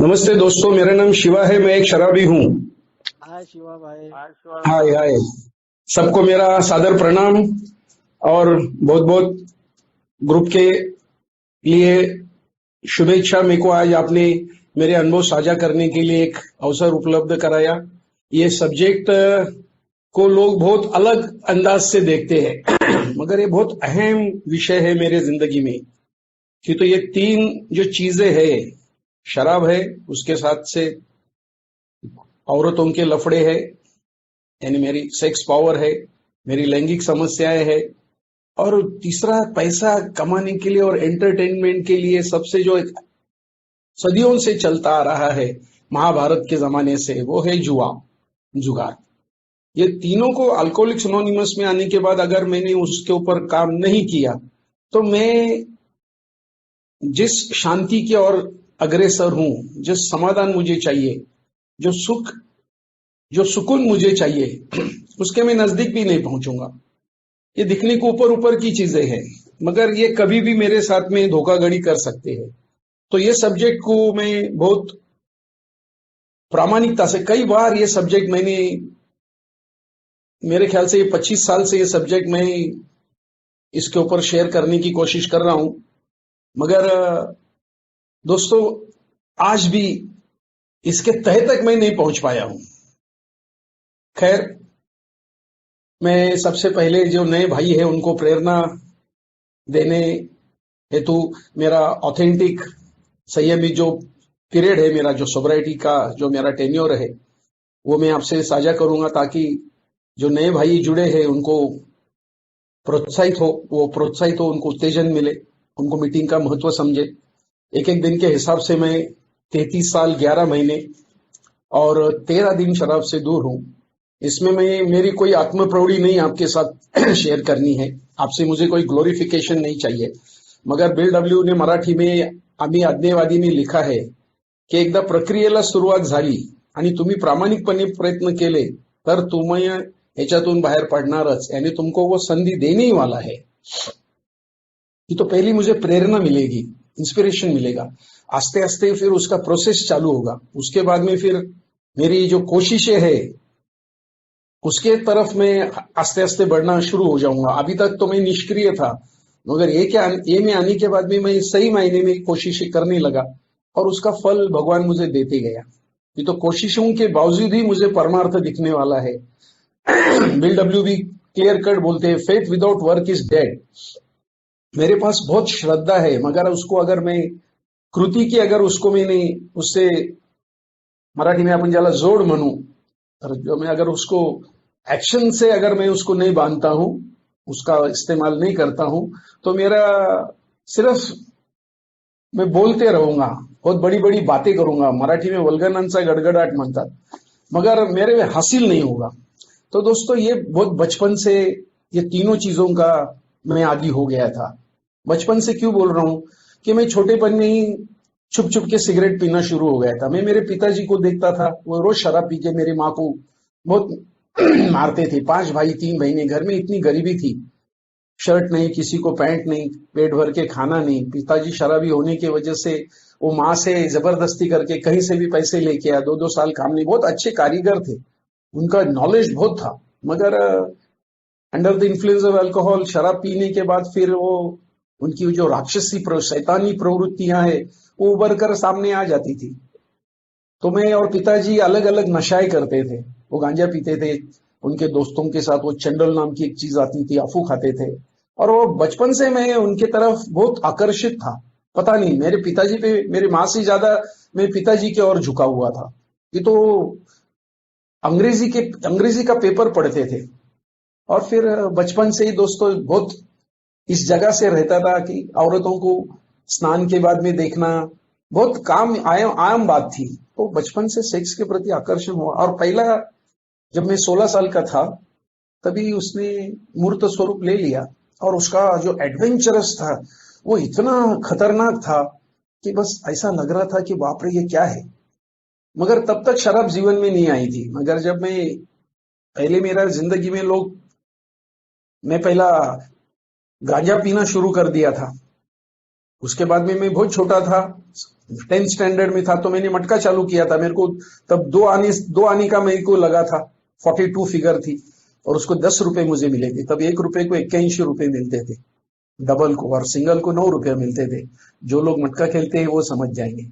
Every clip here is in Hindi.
नमस्ते दोस्तों, मेरा नाम शिवा है। मैं एक शराबी हूँ। हाय शिवा भाई। हाय हाय। सबको मेरा सादर प्रणाम। और बहुत बहुत ग्रुप के लिए शुभेच्छा। मेरे को आज आपने मेरे अनुभव साझा करने के लिए एक अवसर उपलब्ध कराया। ये सब्जेक्ट को लोग बहुत अलग अंदाज से देखते हैं मगर ये बहुत अहम विषय है मेरे जिंदगी में। कि तो ये तीन जो चीजें है, शराब है, उसके साथ से औरतों के लफड़े है, यानी मेरी सेक्स पावर है, मेरी लैंगिक समस्याएं है, और तीसरा पैसा कमाने के लिए और एंटरटेनमेंट के लिए सबसे जो एक सदियों से चलता आ रहा है महाभारत के जमाने से, वो है जुआ, जुगार। ये तीनों को अल्कोहलिक्स एनोनिमस में आने के बाद अगर मैंने उसके ऊपर काम नहीं किया तो मैं जिस शांति की ओर अग्रसर हूं, जिस समाधान मुझे चाहिए, जो सुख, जो सुकून मुझे चाहिए, उसके मैं नजदीक भी नहीं पहुंचूंगा। ये दिखने को ऊपर ऊपर की चीजें हैं मगर ये कभी भी मेरे साथ में धोखाधड़ी कर सकते हैं। तो ये सब्जेक्ट को मैं बहुत प्रामाणिकता से, कई बार ये सब्जेक्ट मैंने, मेरे ख्याल से ये 25 साल से ये सब्जेक्ट मैं इसके ऊपर शेयर करने की कोशिश कर रहा हूं। मगर दोस्तों, आज भी इसके तह तक मैं नहीं पहुंच पाया हूं। खैर, मैं सबसे पहले जो नए भाई है उनको प्रेरणा देने हेतु मेरा ऑथेंटिक संयमी जो पीरियड है, मेरा जो सोब्राइटी का जो मेरा टेन्योर है, वो मैं आपसे साझा करूंगा ताकि जो नए भाई जुड़े हैं उनको प्रोत्साहित हो, उनको उत्तेजन मिले, उनको मीटिंग का महत्व समझे। एक एक दिन के हिसाब से मैं 33 साल 11 महीने और 13 दिन शराब से दूर हूं। इसमें मैं, मेरी कोई आत्म प्रौढ़ी नहीं आपके साथ शेयर करनी है। आपसे मुझे कोई ग्लोरिफिकेशन नहीं चाहिए। मगर बिल डब्ल्यू ने मराठी में, आम्ही अज्ञेयवादीने लिखा है की एकदा प्रक्रियेला सुरुवात झाली आणि तुम्ही प्रामाणिकपणे प्रयत्न केले तर तुम्ही ह्याच्यातून बाहेर पडणारच, यानी तुमको वो संधि देने ही वाला है। ये तो पहली मुझे प्रेरणा मिलेगी, इंस्पिरेशन मिलेगा। आस्ते आस्ते फिर उसका प्रोसेस चालू होगा। उसके बाद में फिर मेरी जो कोशिशें है उसके तरफ मैं आस्ते आस्ते बढ़ना शुरू हो जाऊंगा। अभी तक तो मैं निष्क्रिय था, मगर ये में आने के बाद में मैं सही मायने में कोशिशें करने लगा और उसका फल भगवान मुझे देते गया। ये तो कोशिशों के बावजूद ही मुझे परमार्थ दिखने वाला है। बिल डब्ल्यू भी क्लियर कट बोलते हैं, faith without work is dead. मेरे पास बहुत श्रद्धा है मगर उसको अगर मैं कृति की, अगर उसको मैंने उससे, मराठी में आपण ज्याला जोड म्हणू, तर जो मैं अगर उसको एक्शन से अगर मैं उसको नहीं बांधता हूं, उसका इस्तेमाल नहीं करता हूं, तो मेरा सिर्फ मैं बोलते रहूंगा, बहुत बड़ी बड़ी बातें करूंगा, मराठी में वल्गनांचा गडगडाट म्हणतात, मगर मेरे में हासिल नहीं होगा। तो दोस्तों, ये बहुत बचपन से ये तीनों चीजों का मैं आदी हो गया था। बचपन से क्यों बोल रहा हूं कि मैं छोटेपन में ही छुप छुप के सिगरेट पीना शुरू हो गया था। मैं मेरे पिताजी को देखता था, वो रोज शराब पी के मेरी माँ को बहुत मारते थे। 5 भाई 3 बहनें, घर में इतनी गरीबी थी, शर्ट नहीं, किसी को पैंट नहीं, पेट भर के खाना नहीं। पिताजी शराबी होने की वजह से वो माँ से जबरदस्ती करके कहीं से भी पैसे लेके आया। 2-2 साल काम नहीं, बहुत अच्छे कारीगर थे, उनका नॉलेज बहुत था, मगर under the influence of alcohol, शराब पीने के बाद फिर वो उनकी जो राक्षसी शैतानी प्रवृत्तियां हैं वो उभर कर सामने आ जाती थी। तो मैं और पिताजी अलग अलग नशाएं करते थे। वो गांजा पीते थे, उनके दोस्तों के साथ वो चंडल नाम की एक चीज आती थी, अफू खाते थे। और वो बचपन से मैं उनके तरफ बहुत आकर्षित था। पता नहीं, मेरे पिताजी पे, मेरी माँ से ज्यादा मैं पिताजी की ओर झुका हुआ था। ये तो अंग्रेजी का पेपर पढ़ते थे। और फिर बचपन से ही दोस्तों बहुत इस जगह से रहता था कि औरतों को स्नान के बाद में देखना बहुत आम बात थी। तो बचपन से सेक्स के प्रति आकर्षण हुआ। और पहला, जब मैं 16 साल का था, तभी उसने मूर्त स्वरूप ले लिया और उसका जो एडवेंचरस था वो इतना खतरनाक था कि बस ऐसा लग रहा था कि बाप रे, ये क्या है। मगर तब तक शराब जीवन में नहीं आई थी। मगर जब मैं पहले, मेरा जिंदगी में मैं पहला गांजा पीना शुरू कर दिया था। उसके बाद में मैं बहुत छोटा था, 10th स्टैंडर्ड में था तो मैंने मटका चालू किया था। मेरे को तब दो आने का मेरे को लगा था, 42 फिगर थी और उसको 10 रुपए मुझे मिले थे। तब 1 रुपए को 81 रुपए मिलते थे डबल को, और सिंगल को 9 रुपए मिलते थे। जो लोग मटका खेलते हैं वो समझ जाएंगे।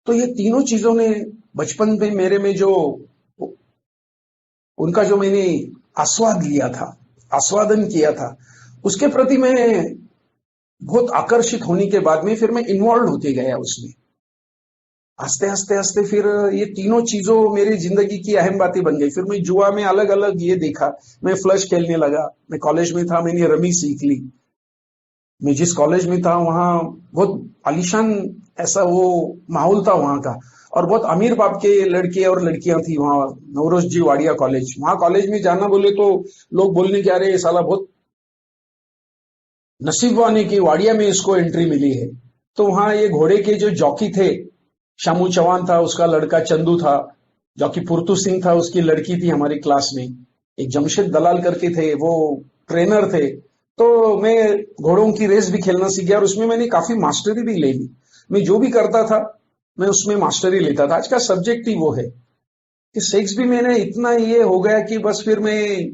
तो ये तीनों चीजों ने बचपन में मेरे में जो उनका जो मैंने आस्वाद लिया था, आस्वादन किया था, उसके प्रति मैं बहुत आकर्षित होने के बाद में फिर मैं इन्वॉल्व होते गया उसमें। हंसते हंसते हंसते फिर ये तीनों चीजों मेरी जिंदगी की अहम बातें बन गई। फिर मैं जुआ में अलग अलग ये देखा, मैं फ्लश खेलने लगा। मैं कॉलेज में था, मैंने रमी सीख ली। मैं जिस कॉलेज में था वहां बहुत आलीशान ऐसा वो माहौल था वहां का, और बहुत अमीर बाप के लड़के और लड़कियां थी वहां। नवरोज जी वाडिया कॉलेज, वहां कॉलेज में जाना बोले तो लोग बोलने के अरे साला बहुत नसीब वाने की वाडिया में इसको एंट्री मिली है। तो वहां ये घोड़े के जो जॉकी थे, शामू चौहान था, उसका लड़का चंदू था, जॉकी पुरतू सिंह था, उसकी लड़की थी हमारी क्लास में, एक जमशेद दलाल करके थे, वो ट्रेनर थे। तो मैं घोड़ों की रेस भी खेलना सीख गया और उसमें मैंने काफी मास्टरी भी ले ली। मैं जो भी करता था मैं उसमें मास्टरी लेता था। आज का सब्जेक्ट ही वो है कि सेक्स भी मैंने इतना ये हो गया कि बस फिर मैं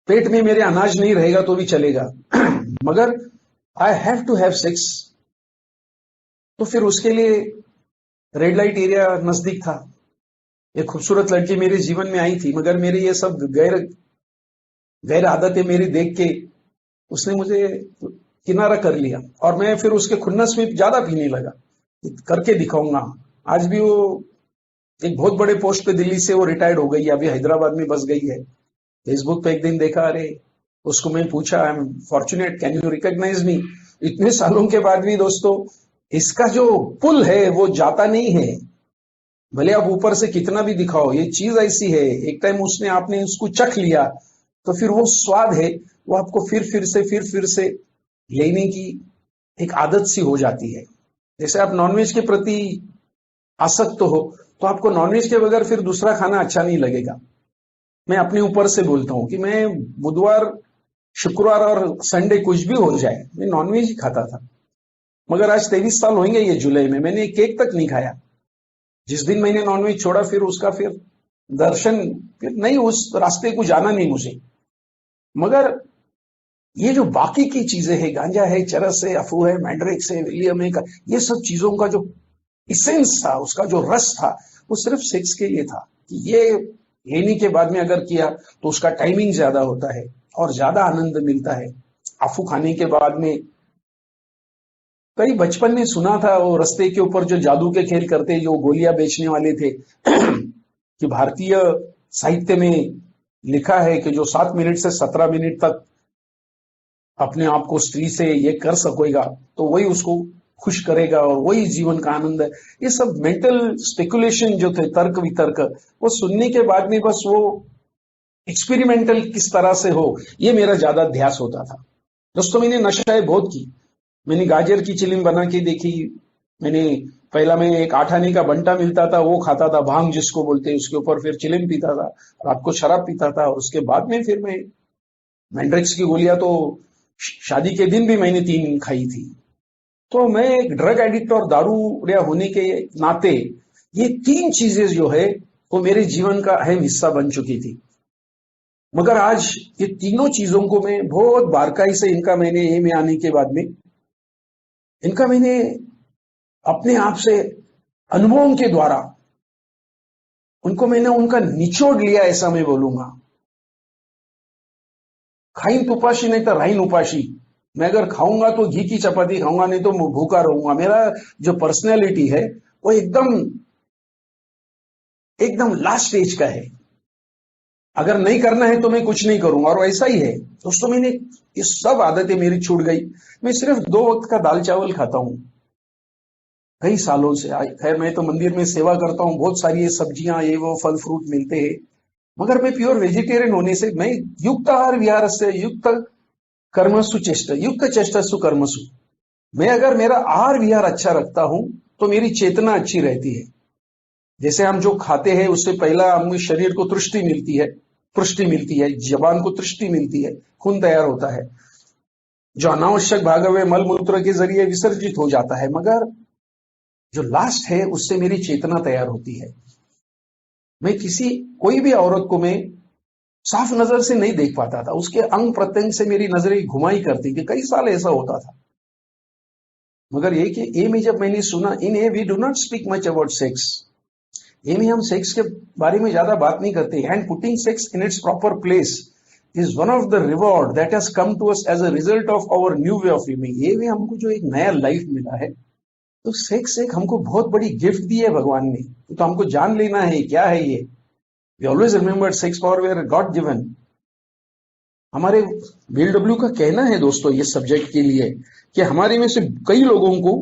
पेट में मेरे अनाज नहीं रहेगा तो भी चलेगा मगर I have to have sex. तो फिर उसके लिए रेड लाइट एरिया नजदीक था। एक खूबसूरत लड़की मेरे जीवन में आई थी, मगर मेरी ये सब गैर गैर आदतें मेरी देख के उसने मुझे किनारा कर लिया और मैं फिर उसके खुन्नस में ज्यादा पीने लगा। करके दिखाऊंगा। आज भी वो एक बहुत बड़े पोस्ट पे दिल्ली से वो रिटायर्ड हो गई है, अभी हैदराबाद में बस गई है। फेसबुक पे एक दिन देखा, अरे उसको मैं पूछा, I am fortunate, can you recognise me. इतने सालों के बाद भी दोस्तों इसका जो पुल है वो जाता नहीं है। भले आप ऊपर से कितना भी दिखाओ, ये चीज ऐसी है, एक टाइम उसने आपने उसको चख लिया तो फिर वो स्वाद है वो आपको फिर से लेने की एक आदत सी हो जाती है। जैसे आप नॉनवेज के प्रति आसक्त हो तो आपको नॉनवेज के बगैर फिर दूसरा खाना अच्छा नहीं लगेगा। मैं अपने ऊपर से बोलता हूं कि मैं बुधवार, शुक्रवार और संडे कुछ भी हो जाए मैं नॉनवेज ही खाता था। मगर आज 23 साल होंगे ये जुलाई में, मैंने केक तक नहीं खाया। जिस दिन मैंने नॉनवेज छोड़ा फिर उसका फिर दर्शन, फिर नहीं, उस रास्ते को जाना नहीं मुझे। मगर ये जो बाकी की चीजें हैं, गांजा है, चरस है, अफू है, मैंड्रिक्स है, विलियम है, ये सब चीजों का जो इसेंस था, उसका जो रस था, वो सिर्फ सेक्स के लिए था कि ये लेने के बाद में अगर किया तो उसका टाइमिंग ज्यादा होता है और ज्यादा आनंद मिलता है। अफू खाने के बाद में कई बचपन में सुना था वो रास्ते के ऊपर जो जादू के खेल करते जो गोलियां बेचने वाले थे कि भारतीय साहित्य में लिखा है कि जो 7 मिनट से 17 मिनट तक अपने आप को स्त्री से ये कर सकेगा तो वही उसको खुश करेगा और वही जीवन का आनंद है। ये सब मेंटल स्पेकुलेशन जो थे, तर्क वितर्क, वो सुनने के बाद में बस वो एक्सपेरिमेंटल किस तरह से हो ये मेरा ज्यादा अध्यास होता था। दोस्तों मैंने नशाएं बहुत की। मैंने गाजर की चिलिम बना के देखी। मैंने पहला मैं एक 8 आने का बंटा मिलता था वो खाता था, भांग जिसको बोलते हैं, उसके ऊपर फिर चिलिम पीता था, रात को शराब पीता था और उसके बाद में फिर मैं मैंड्रिक्स की गोलियां तो शादी के दिन भी मैंने 3 खाई थी। तो मैं एक ड्रग एडिक्ट और दारूडिया होने के नाते ये 3 चीजें जो है वो मेरे जीवन का अहम हिस्सा बन चुकी थी। मगर आज ये तीनों चीजों को मैं बहुत बारकाई से इनका मैंने ए में आने के बाद में इनका मैंने अपने आप से अनुभवों के द्वारा उनको मैंने उनका निचोड़ लिया, ऐसा मैं बोलूंगा। खाइन तुपाशी नहीं तो राइन उपाशी। मैं अगर खाऊंगा तो घी की चपाती खाऊंगा, नहीं तो भूखा रहूंगा। मेरा जो पर्सनैलिटी है वो एकदम एकदम लास्ट स्टेज का है। अगर नहीं करना है तो मैं कुछ नहीं करूंगा और वैसा ही है। दोस्तों मैंने ये सब आदतें मेरी छूट गई। मैं सिर्फ 2 वक्त का दाल चावल खाता हूं कई सालों से। खैर मैं तो मंदिर में सेवा करता हूं, बहुत सारी ये सब्जियां ये वो फल फ्रूट मिलते हैं, मगर मैं प्योर वेजिटेरियन होने से मैं युक्त आहार विहार से युक्त कर्मसु चेष्टा युक्त चेष्टसु कर्मसु। मैं अगर मेरा आहार विहार अच्छा रखता हूं तो मेरी चेतना अच्छी रहती है। जैसे हम जो खाते हैं उससे पहला हमें शरीर को तुष्टि मिलती है, पुष्टि मिलती है, जबान को तुष्टि मिलती है, खून तैयार होता है, जो अनावश्यक भाग में मल मूत्र के जरिए विसर्जित हो जाता है। मगर जो लास्ट है उससे मेरी चेतना तैयार होती है। मैं कोई भी औरत को मैं साफ नजर से नहीं देख पाता था, उसके अंग प्रत्यंग से मेरी नजरें घुमाई करती थी। कई साल ऐसा होता था। मगर ये कि ए में जब मैंने सुना, in a we do not speak much about sex, a में हम सेक्स के बारे में ज्यादा बात नहीं करते। And putting sex in its proper place is one of the reward that has come to us as a result of our new way of living. ये में हमको जो एक नया लाइफ मिला है, तो सेक्स एक हमको बहुत बड़ी गिफ्ट दी है भगवान ने। तो हमको जान लेना है क्या है ये। We always remember sex power where God given. हमारे बीएलडब्ल्यू का कहना है दोस्तों ये सब्जेक्ट के लिए कि हमारे में से कई लोगों को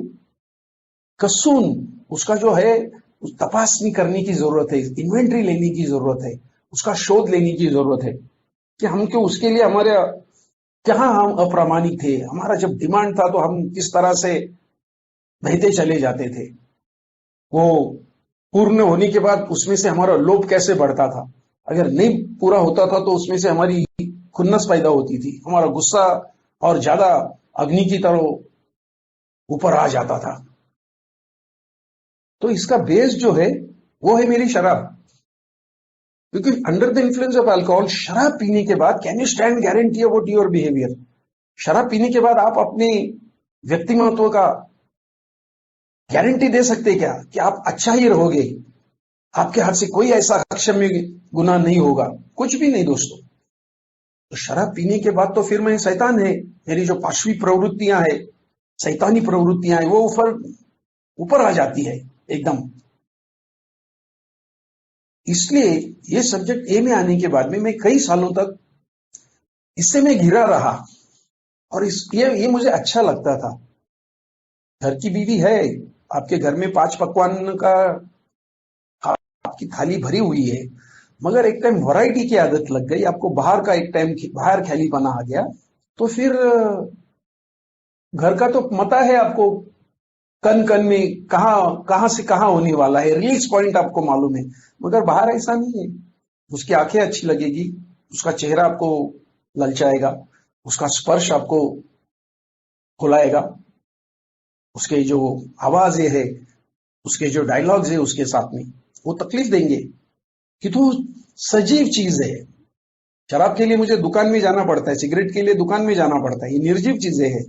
कसून उसका जो है तपासनी करने की जरूरत है, इन्वेंट्री लेने की जरूरत है, उसका शोध लेने की जरूरत है कि हम क्यों, उसके लिए हमारे कहाँ हम अप्रामाणिक थे, हमारा जब डिमांड था तो हम किस तरह से बहते चले जाते थे, वो पूर्ण होने के बाद उसमें से हमारा लोभ कैसे बढ़ता था, अगर नहीं पूरा होता था तो उसमें से हमारी खुन्नस पैदा होती थी, हमारा गुस्सा और ज्यादा अग्नि की तरह ऊपर आ जाता था। तो इसका बेस जो है वो है मेरी शराब। क्योंकि under the influence of alcohol, शराब पीने के बाद can you stand guarantee about your behaviour. शराब पीने के बाद आप अपने व्यक्तिमत्व का गारंटी दे सकते क्या कि आप अच्छा ही रहोगे, आपके हाथ से कोई ऐसा अक्षम्य गुनाह नहीं होगा? कुछ भी नहीं दोस्तों। तो शराब पीने के बाद तो फिर मैं शैतान है, मेरी जो पाशवी प्रवृत्तियां है, शैतानी प्रवृत्तियां है, वो ऊपर आ जाती है एकदम। इसलिए ये सब्जेक्ट ए में आने के बाद में मैं कई सालों तक इससे मैं घिरा रहा और ये मुझे अच्छा लगता था। घर की बीवी है, आपके घर में 5 पकवान का आपकी थाली भरी हुई है, मगर एक टाइम वैरायटी की आदत लग गई, आपको बाहर का एक टाइम बाहर ख्याली बना आ गया, तो फिर घर का तो पता है आपको, कन कन में कहां से कहां होने वाला है, रिलीज पॉइंट आपको मालूम है। मगर बाहर ऐसा नहीं है। उसकी आंखें अच्छी लगेगी, उसका चेहरा आपको ललचाएगा, उसका स्पर्श आपको खुलाएगा, उसके जो आवाजें है, उसके जो डायलॉग्स है उसके साथ में वो तकलीफ देंगे कि तू सजीव चीज है। शराब के लिए मुझे दुकान में जाना पड़ता है, सिगरेट के लिए दुकान में जाना पड़ता है, ये निर्जीव चीजें हैं,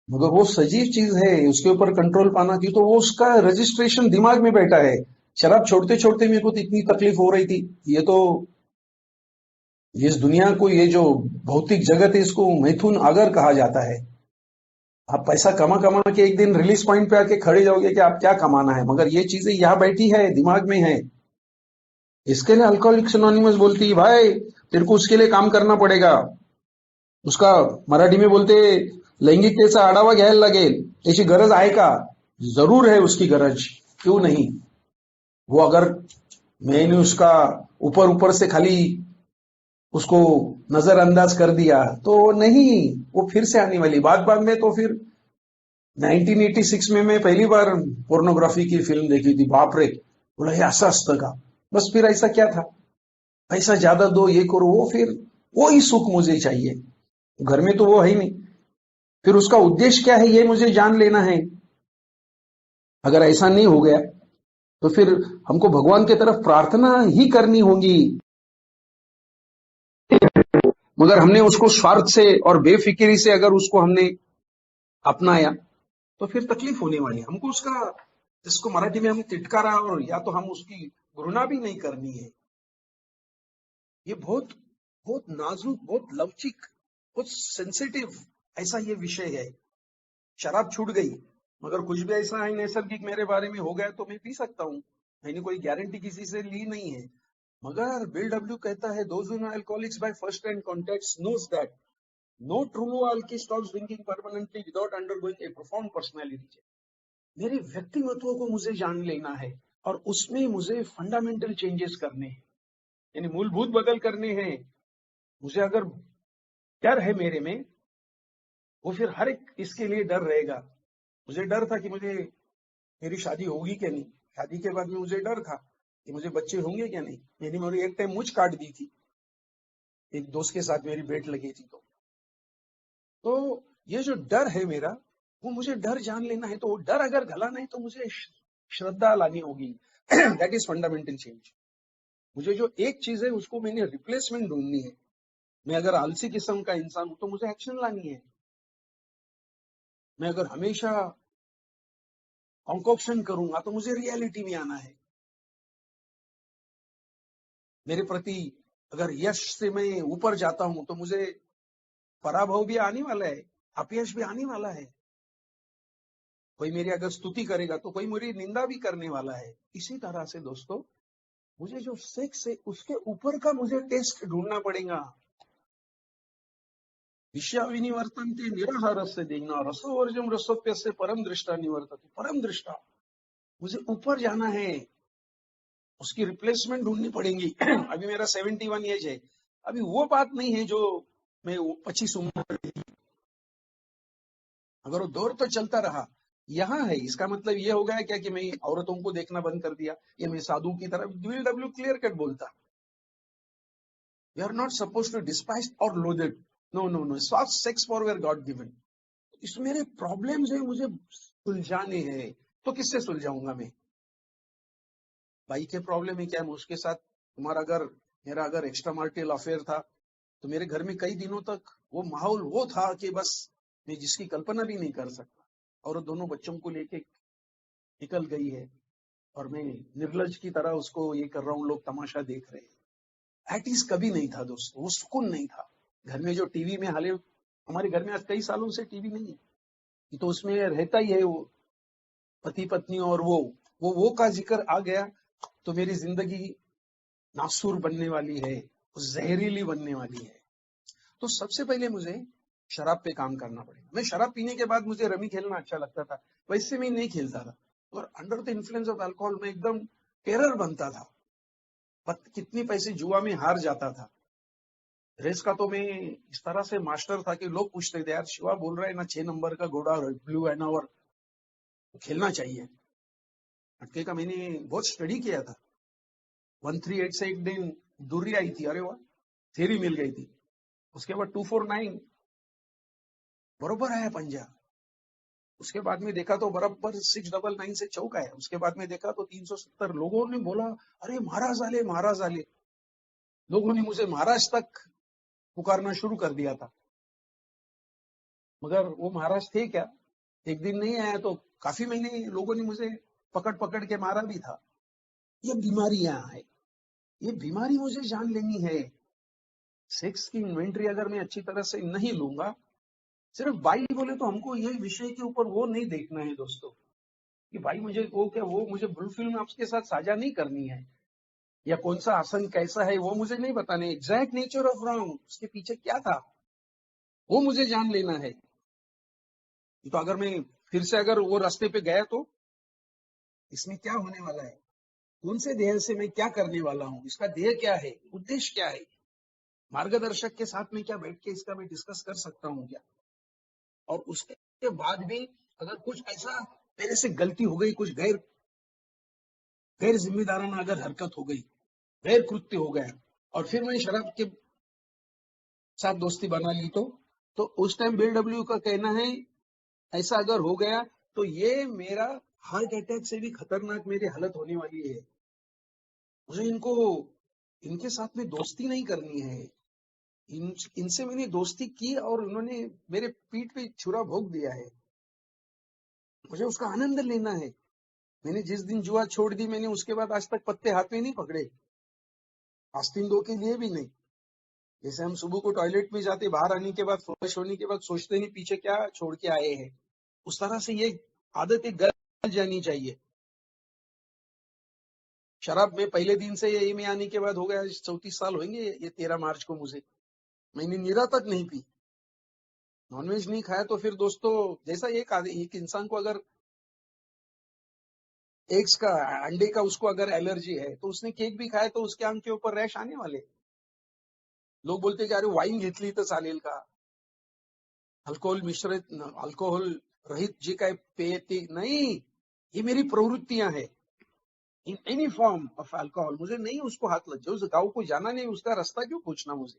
मगर वो सजीव चीज है, उसके ऊपर कंट्रोल पाना की, तो वो उसका रजिस्ट्रेशन दिमाग में बैठा है। शराब छोड़ते छोड़ते मेरे को तो इतनी तकलीफ हो रही थी। ये तो इस दुनिया को, ये जो भौतिक जगत है, इसको मैथुन अगर कहा जाता है। आप पैसा कमा कमा के एक दिन रिलीज पॉइंट पे आके खड़े जाओगे कि आप क्या कमाना है, मगर ये चीजें यहाँ बैठी है, दिमाग में है। इसके लिए अल्कोहलिक्स एनोनिमस बोलती है, भाई तेरे को उसके लिए काम करना पडेगा। उसका मराठी में बोलते, लैंगिकतेचा आढावा घ्यायला लागेल, त्याची गरज आहे का? जरूर है उसकी गरज, क्यों नहीं। वो अगर मैंने उसका ऊपर ऊपर से खाली उसको नजरअंदाज कर दिया तो नहीं, वो फिर से आने वाली बाद में। तो फिर 1986 में मैं पहली बार पोर्नोग्राफी की फिल्म देखी थी, बाप रे, बोला ये असं असतं का? बस फिर ऐसा क्या था, पैसा ज्यादा दो, ये करो, वो फिर वो ही सुख मुझे चाहिए। घर में तो वो है ही नहीं। फिर उसका उद्देश्य क्या है ये मुझे जान लेना है। अगर ऐसा नहीं हो गया तो फिर हमको भगवान की तरफ प्रार्थना ही करनी होगी। मगर हमने उसको स्वार्थ से और बेफिक्री से अगर उसको हमने अपनाया तो फिर तकलीफ होने वाली है हमको। उसका, जिसको मराठी में हम तिटकारा, और या तो हम उसकी घृणा भी नहीं करनी है। ये बहुत बहुत नाजुक, बहुत लवचिक, बहुत सेंसिटिव ऐसा ये विषय है। शराब छूट गई, मगर कुछ भी ऐसा है नैसर्गिक मेरे बारे में हो गया तो मैं पी सकता हूँ, मैंने कोई गारंटी किसी से ली नहीं है। मगर बिल डब्ल्यू कहता है, those who know alcoholics by first hand contacts knows that no true alkie stops drinking permanently without undergoing a profound personality change. मेरे व्यक्तिमत्व को मुझे जान लेना है और उसमें मुझे फंडामेंटल चेंजेस करने हैं, यानी मूलभूत बदल करने हैं। मुझे अगर डर है मेरे में, वो फिर हर एक इसके लिए डर रहेगा। मुझे डर था कि मेरी शादी होगी क्या नहीं, शादी के बाद में मुझे डर था कि मुझे बच्चे होंगे क्या नहीं। मैंने मेरी एक टाइम मुझ काट दी थी, एक दोस्त के साथ मेरी बेट लगी थी। तो ये जो डर है मेरा, वो मुझे डर जान लेना है। तो वो डर अगर गला नहीं तो मुझे श्रद्धा लानी होगी। That is fundamental change. मुझे जो एक चीज है उसको मैंने रिप्लेसमेंट ढूंढनी है। मैं अगर आलसी किस्म का इंसान हूं तो मुझे एक्शन लानी है। मैं अगर हमेशा कॉन्कॉक्शन करूंगा तो मुझे रियलिटी में आना है। मेरे प्रति अगर यश से मैं ऊपर जाता हूं तो मुझे पराभव भी आने वाला है, अपयश भी आने वाला है। कोई मेरी अगर स्तुति करेगा तो कोई मेरी निंदा भी करने वाला है। इसी तरह से दोस्तों, मुझे जो सेक्स है उसके ऊपर का मुझे टेस्ट ढूंढना पड़ेगा। विषयाविनिवर्तन्ते निराहारस्य देना रसोवर्जम रसोप्यस्य परम दृष्टा निवर्तते। परम दृष्टा, मुझे ऊपर जाना है, उसकी रिप्लेसमेंट ढूंढनी पड़ेगी। अभी मेरा 71 एज है, अभी वो बात नहीं है जो मैं 25 उम्र। अगर वो दौर तो चलता रहा, यहाँ है, इसका मतलब ये हो गया क्या कि मैं औरतों को देखना बंद कर दिया, ये मैं साधु की तरह। डब्ल्यू क्लियर कट बोलता, we are not suppose to despise और loaded. No no no, sex for where God given. इस मेरे प्रॉब्लम्स है, मुझे सुलझाने हैं। तो किससे सुलझाऊंगा मैं? भाई के प्रॉब्लम है क्या है उसके साथ? मेरा अगर एक्स्ट्रा मार्टियल अफेयर था तो मेरे घर में कई दिनों तक वो माहौल वो था कि बस मैं जिसकी कल्पना भी नहीं कर सकता। और दोनों बच्चों को लेके निकल गई है और मैं निर्लज की तरह उसको ये कर रहा हूँ, लोग तमाशा देख रहे हैं। एटलीस्ट कभी नहीं था दोस्तों, वो सुकून नहीं था। घर में जो टीवी में हाले, हमारे घर में आज कई सालों से टीवी नहीं है, ये तो उसमें रहता ही है वो पति पत्नी, और वो का जिक्र आ गया तो मेरी जिंदगी नासूर बनने वाली है, जहरीली बनने वाली है। तो सबसे पहले मुझे शराब पे काम करना पड़ेगा। मैं शराब पीने के बाद मुझे रमी खेलना अच्छा लगता था, वैसे मैं नहीं खेलता था। और under the influence of alcohol में एकदम टेरर बनता था, कितनी पैसे जुआ में हार जाता था। रेस का तो मैं इस तरह से मास्टर था कि लोग पूछते थे, यार शिवा बोल रहा है ना 6 नंबर का घोड़ा ब्लू है ना, और खेलना चाहिए। अटके का मैंने बहुत स्टडी किया था। 138 से एक दिन दूरी आई थी, अरे वाह, थेरी मिल गई थी। उसके बाद 249 बरोबर आया पंजा। उसके बाद में देखा तो बराबर 699 से चौका है। उसके बाद में देखा तो 370। लोगों ने बोला, अरे महाराज आले महाराज आले। लोगों ने मुझे महाराज तक पुकारना शुरू कर दिया था। मगर वो महाराज थे क्या? एक दिन नहीं आया तो काफी महीने लोगों ने मुझे पकड़ पकड़ के मारा भी था। ये बीमारियां है, ये बीमारी मुझे जान लेनी है। सेक्स की इन्वेंट्री अगर मैं अच्छी तरह से नहीं लूंगा, सिर्फ भाई बोले तो हमको ये विषय के ऊपर वो नहीं देखना है दोस्तों कि भाई मुझे वो मुझे ब्लू फिल्म आपके साथ साझा नहीं करनी है, या कौन सा आसन कैसा है वो मुझे नहीं बताना है। एग्जैक्ट नेचर ऑफ रॉन्ग, उसके पीछे क्या था वो मुझे जान लेना है। तो अगर मैं फिर से अगर वो रास्ते पे गया तो इसमें क्या होने वाला है, कौन से ध्येय से मैं क्या करने वाला हूँ, इसका ध्येय क्या है, उद्देश्य क्या है। मार्गदर्शक के साथ में क्या बैठ के इसका मैं डिस्कस कर सकता हूँ क्या? और उसके बाद भी अगर कुछ ऐसा मेरे से गलती हो गई, कुछ गैर गैर जिम्मेदाराना अगर हरकत हो गई, गैर कृत्य हो गया, और फिर मैं शराब के साथ दोस्ती बना ली, तो उस टाइम बीएलडब्ल्यू का कहना है ऐसा अगर हो गया तो ये मेरा हार्ट अटैक से भी खतरनाक मेरी हालत होने वाली है। मुझे इनके साथ में दोस्ती नहीं करनी है। इनसे मैंने दोस्ती की और उन्होंने मेरे पीठ पे छुरा भोंक दिया है। मुझे उसका आनंद लेना है। मैंने जिस दिन जुआ छोड़ दी, मैंने उसके बाद आज तक पत्ते हाथ में नहीं पकड़े, आस्तीन 2 के लिए भी नहीं। जैसे हम सुबह को टॉयलेट में जाते, बाहर आने के बाद फ्रेश होने के बाद सोचते नहीं पीछे क्या छोड़ के आए हैं, उस तरह से ये आदत एक गल जानी चाहिए। शराब में पहले दिन से ये में आने के बाद हो गया 34 साल होंगे ये 13 मार्च को मुझे, मैंने नीरा तक नहीं पी, नॉनवेज नहीं खाया। तो फिर दोस्तों, जैसा एक इंसान को अगर एग्स का, अंडे का उसको अगर एलर्जी है तो उसने केक भी खाया तो उसके आंख के ऊपर रैश आने वाले। लोग बोलते कि अरे वाईन घेतली तर चालेल का, अल्कोहल रहित जे काय पेय ते नहीं। ये मेरी प्रवृत्तियां हैं, in any form of alcohol मुझे नहीं उसको हाथ लग जाए। उस गांव को जाना नहीं, उसका रास्ता क्यों पूछना मुझे।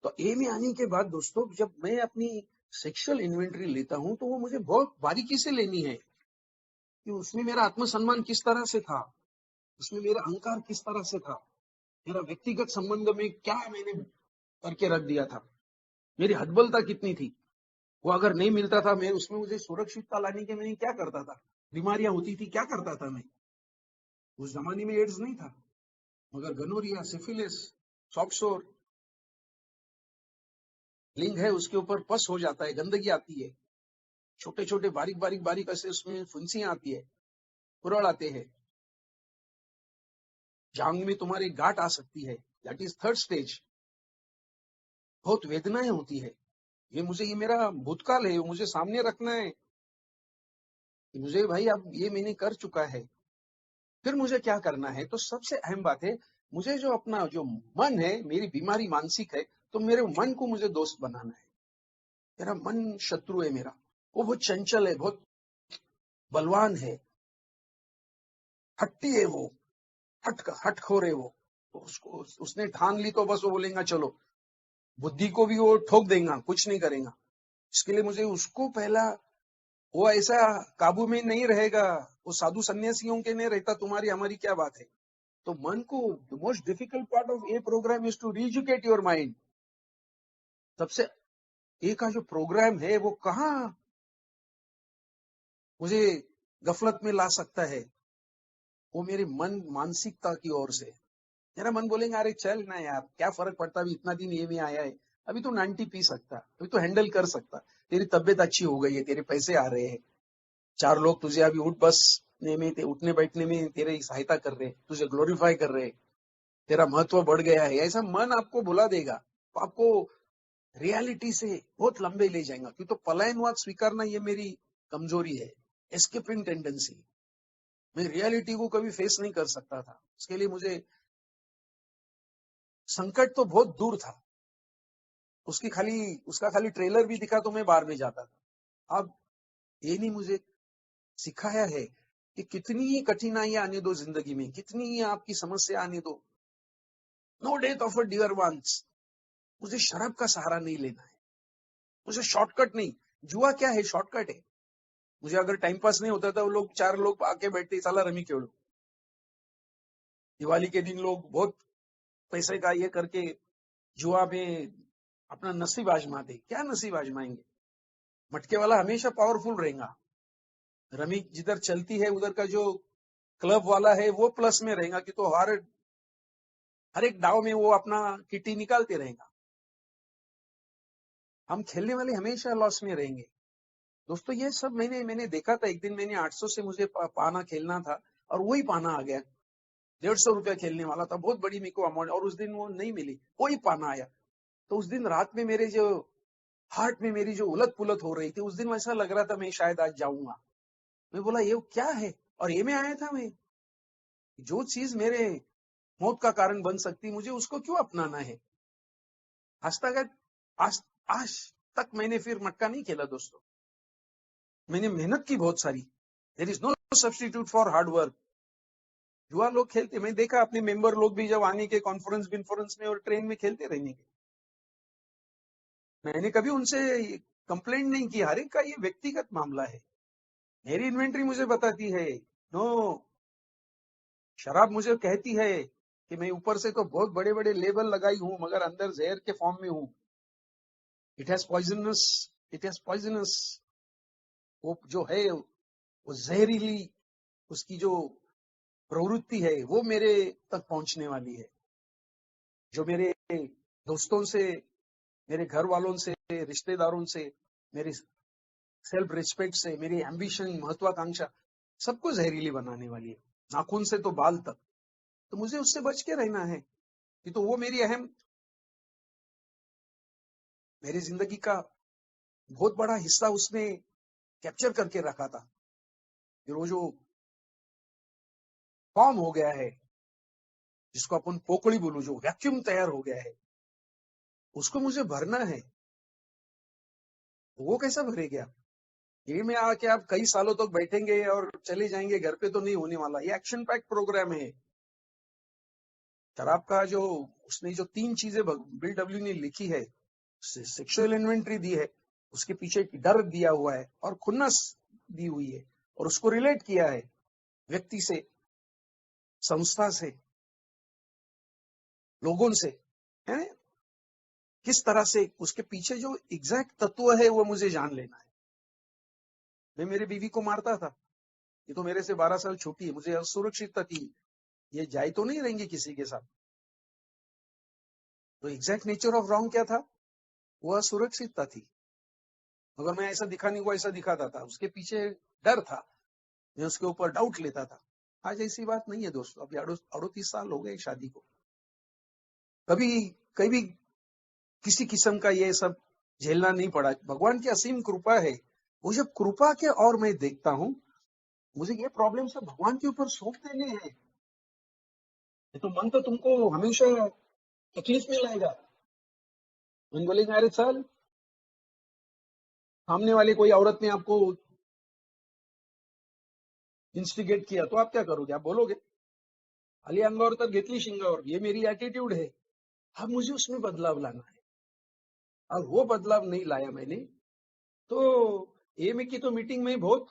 तो ए में आने के बाद दोस्तों, जब मैं अपनी सेक्सुअल इन्वेंटरी लेता हूं तो वो मुझे बहुत बारीकी से लेनी है। कि उसमें मेरा आत्मसम्मान किस तरह से था, उसमें मेरा अहंकार किस तरह से था, मेरा व्यक्तिगत संबंध में क्या मैंने करके रख दिया था, मेरी हतबलता कितनी थी। वो अगर नहीं मिलता था, मैं उसमें मुझे सुरक्षितता लाने के मैं क्या करता था, बीमारियां होती थी, क्या करता था मैं। उस जमाने में एड्स नहीं था, मगर गनोरिया, सिफिलिस, सॉक्सोर, लिंग है उसके ऊपर पस हो जाता है, गंदगी आती है, छोटे छोटे बारीक बारीक बारीक ऐसे उसमें फुंसियां आती है, पुरड़ आते हैं, जांग में तुम्हारी गांठ आ सकती है, दैट इज थर्ड स्टेज। बहुत वेदनाएं होती है। ये मेरा भूतकाल है, मुझे सामने रखना है कि मुझे भाई अब ये मैंने कर चुका है, फिर मुझे क्या करना है। तो सबसे अहम बात है, मुझे जो अपना जो मन है, मेरी बीमारी मानसिक है, तो मेरे मन को मुझे दोस्त बनाना है। मेरा मन शत्रु है मेरा, वो बहुत चंचल है, बहुत बलवान है, हट्टी है वो, हटखोर है वो। तो उसको उसने ठान ली तो बस वो बोलेगा चलो, बुद्धि को भी वो ठोक देगा, कुछ नहीं करेगा। इसके लिए मुझे उसको पहला, वो ऐसा काबू में नहीं रहेगा, वो साधु सन्यासियों के नहीं रहता, तुम्हारी हमारी क्या बात है। तो मन को, the most difficult part of a programme is to reeducate your mind. सबसे ए का जो प्रोग्राम है वो कहाँ मुझे गफलत में ला सकता है, वो मेरे मन मानसिकता की ओर से। मेरा मन बोलेगा अरे चल ना यार, क्या फर्क पड़ता, अभी इतना दिन ये में आया है, अभी तो 90 पी सकता, अभी तो हैंडल कर सकता, तेरी तबियत अच्छी हो गई है, तेरे पैसे आ रहे हैं, चार लोग तुझे अभी उठ बसने में, उठने बैठने में तेरी सहायता कर रहे हैं, तुझे ग्लोरीफाई कर रहे हैं, तेरा महत्व बढ़ गया है, ऐसा मन आपको बुला देगा। तो आपको रियलिटी से बहुत लंबे ले जाएगा, क्यों तो पलायनवाद स्वीकारना ये मेरी कमजोरी है, एस्केपिंग टेंडेंसी। मैं रियलिटी को कभी फेस नहीं कर सकता था, उसके लिए मुझे संकट तो बहुत दूर था, उसका खाली ट्रेलर भी दिखा तो मैं बाहर में जाता था। अब ये नहीं मुझे सिखाया है कि कितनी ही कठिनाइयां आने दो जिंदगी में, कितनी ही आपकी समस्या आने दो, no death of a dear once. मुझे शराब का सहारा नहीं लेना है, मुझे शॉर्टकट नहीं। जुआ क्या है, शॉर्टकट है। मुझे अगर टाइम पास नहीं होता था, वो लोग चार लोग आके बैठते, साला रमी खेलो। दिवाली के दिन लोग बहुत पैसे का ये करके जुआ में अपना नसीब आजमाते। क्या नसीब आजमाएंगे, मटके वाला हमेशा पावरफुल रहेगा, रमी जिधर चलती है उधर का जो क्लब वाला है वो प्लस में रहेगा, कि तो हर एक दाव में वो अपना किटी निकालते रहेगा। हम खेलने वाले हमेशा लॉस में रहेंगे। दोस्तों ये सब मैंने देखा था। एक दिन मैंने 800 से मुझे पाना खेलना था, और वही पाना आ गया। 150 रुपया खेलने वाला था, बहुत बड़ी मेरे को अमाउंट, और उस दिन वो नहीं मिली, वही पाना आया। तो उस दिन रात में मेरे जो हार्ट में मेरी जो उलट पुलट हो रही थी, उस दिन ऐसा लग रहा था मैं शायद आज जाऊंगा। मैं बोला ये क्या है, और ये में आया था मैं। जो चीज मेरे मौत का कारण बन सकती, मुझे उसको क्यों अपनाना है। आज तक आज आज तक मैंने फिर मटका नहीं खेला दोस्तों। मैंने मेहनत की बहुत सारी। There is no substitute for hard work. जुआ लोग खेलते, मैं देखा अपने मेंबर लोग भी जब आने के कॉन्फ्रेंस में और ट्रेन में खेलते रहने के, मैंने कभी उनसे कंप्लेंट नहीं की। हर एक का ये व्यक्तिगत मामला है। मेरी इन्वेंट्री मुझे बताती है, नो। शराब मुझे कहती है कि मैं ऊपर से तो बहुत बड़े बड़े लेबल लगाई हूं, मगर अंदर जहर के फॉर्म में हूं। It has poisonous, it has poisonous. वो जो है वो जहरीली, उसकी जो प्रवृत्ति है वो मेरे तक पहुंचने वाली है। जो मेरे दोस्तों से, मेरे घर वालों से, रिश्तेदारों से, मेरी सेल्फ रिस्पेक्ट से, मेरी एम्बिशन, महत्वाकांक्षा, सबको जहरीली बनाने वाली है, नाखून से तो बाल तक। तो मुझे उससे बच के रहना है, कि तो वो मेरी जिंदगी का बहुत बड़ा हिस्सा उसने कैप्चर करके रखा था। फिर वो जो फॉर्म हो गया है, जिसको अपन पोकड़ी बोलू, जो वैक्यूम तैयार हो गया है, उसको मुझे भरना है। वो कैसा भरेगा। ये में आके आप कई सालों तक बैठेंगे और चले जाएंगे घर पे, तो नहीं होने वाला। ये एक्शन पैक प्रोग्राम है। शराब का जो उसने जो 3 चीजें बिल डब्ल्यू ने लिखी है, सेक्सुअल इन्वेंट्री दी है, उसके पीछे डर दिया हुआ है, और खुन्नस दी हुई है, और उसको रिलेट किया है व्यक्ति से, संस्था से, लोगों से, है किस तरह से उसके पीछे जो एग्जैक्ट तत्व है वो मुझे जान लेना है। मैं मेरी बीवी को मारता था, ये तो मेरे से 12 साल छोटी है, मुझे असुरक्षितता थी, ये जाए तो नहीं रहेंगे किसी के साथ। तो एग्जैक्ट नेचर ऑफ रॉन्ग क्या था? वो असुरक्षितता थी, मगर मैं ऐसा दिखाने को ऐसा दिखाता था, उसके पीछे डर था, मैं उसके ऊपर डाउट लेता था। आज ऐसी बात नहीं है दोस्तों, अभी 38 साल हो गए शादी को, कभी कभी किसी किस्म का ये सब झेलना नहीं पड़ा। भगवान की असीम कृपा है, वो जब कृपा के और मैं देखता हूं, मुझे ये प्रॉब्लम सब भगवान के ऊपर सौंप देने हैं। तो मन तो तुमको हमेशा तकलीफ में लाएगा। मन बोलेगा अरे चल, सामने वाले कोई औरत ने आपको इंस्टिगेट किया तो आप क्या करोगे? आप बोलोगे आली अंगावर तर घेतली शिंगावर, ये मेरी एटीट्यूड है। अब मुझे उसमें बदलाव लाना है, और वो बदलाव नहीं लाया मैंने तो एम की तो मीटिंग में बहुत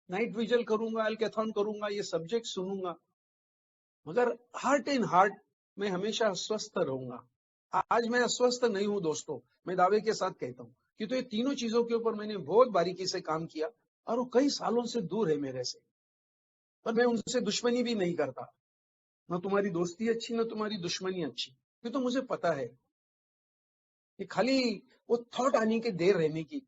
नाइट विजल करूंगा, एल्केथॉन करूंगा, ये सब्जेक्ट सुनूंगा, मगर हार्ट इन हार्ट मैं हमेशा अस्वस्थ रहूंगा। आज मैं अस्वस्थ नहीं हूं दोस्तों, मैं दावे के साथ कहता हूं कि तो ये तीनों चीजों के ऊपर मैंने बहुत बारीकी से काम किया, और वो कई सालों से दूर है मेरे से, पर मैं उनसे दुश्मनी भी नहीं करता। न तुम्हारी दोस्ती अच्छी, न तुम्हारी दुश्मनी अच्छी, ये तो मुझे पता है कि खाली वो थॉट आने के देर रहने की।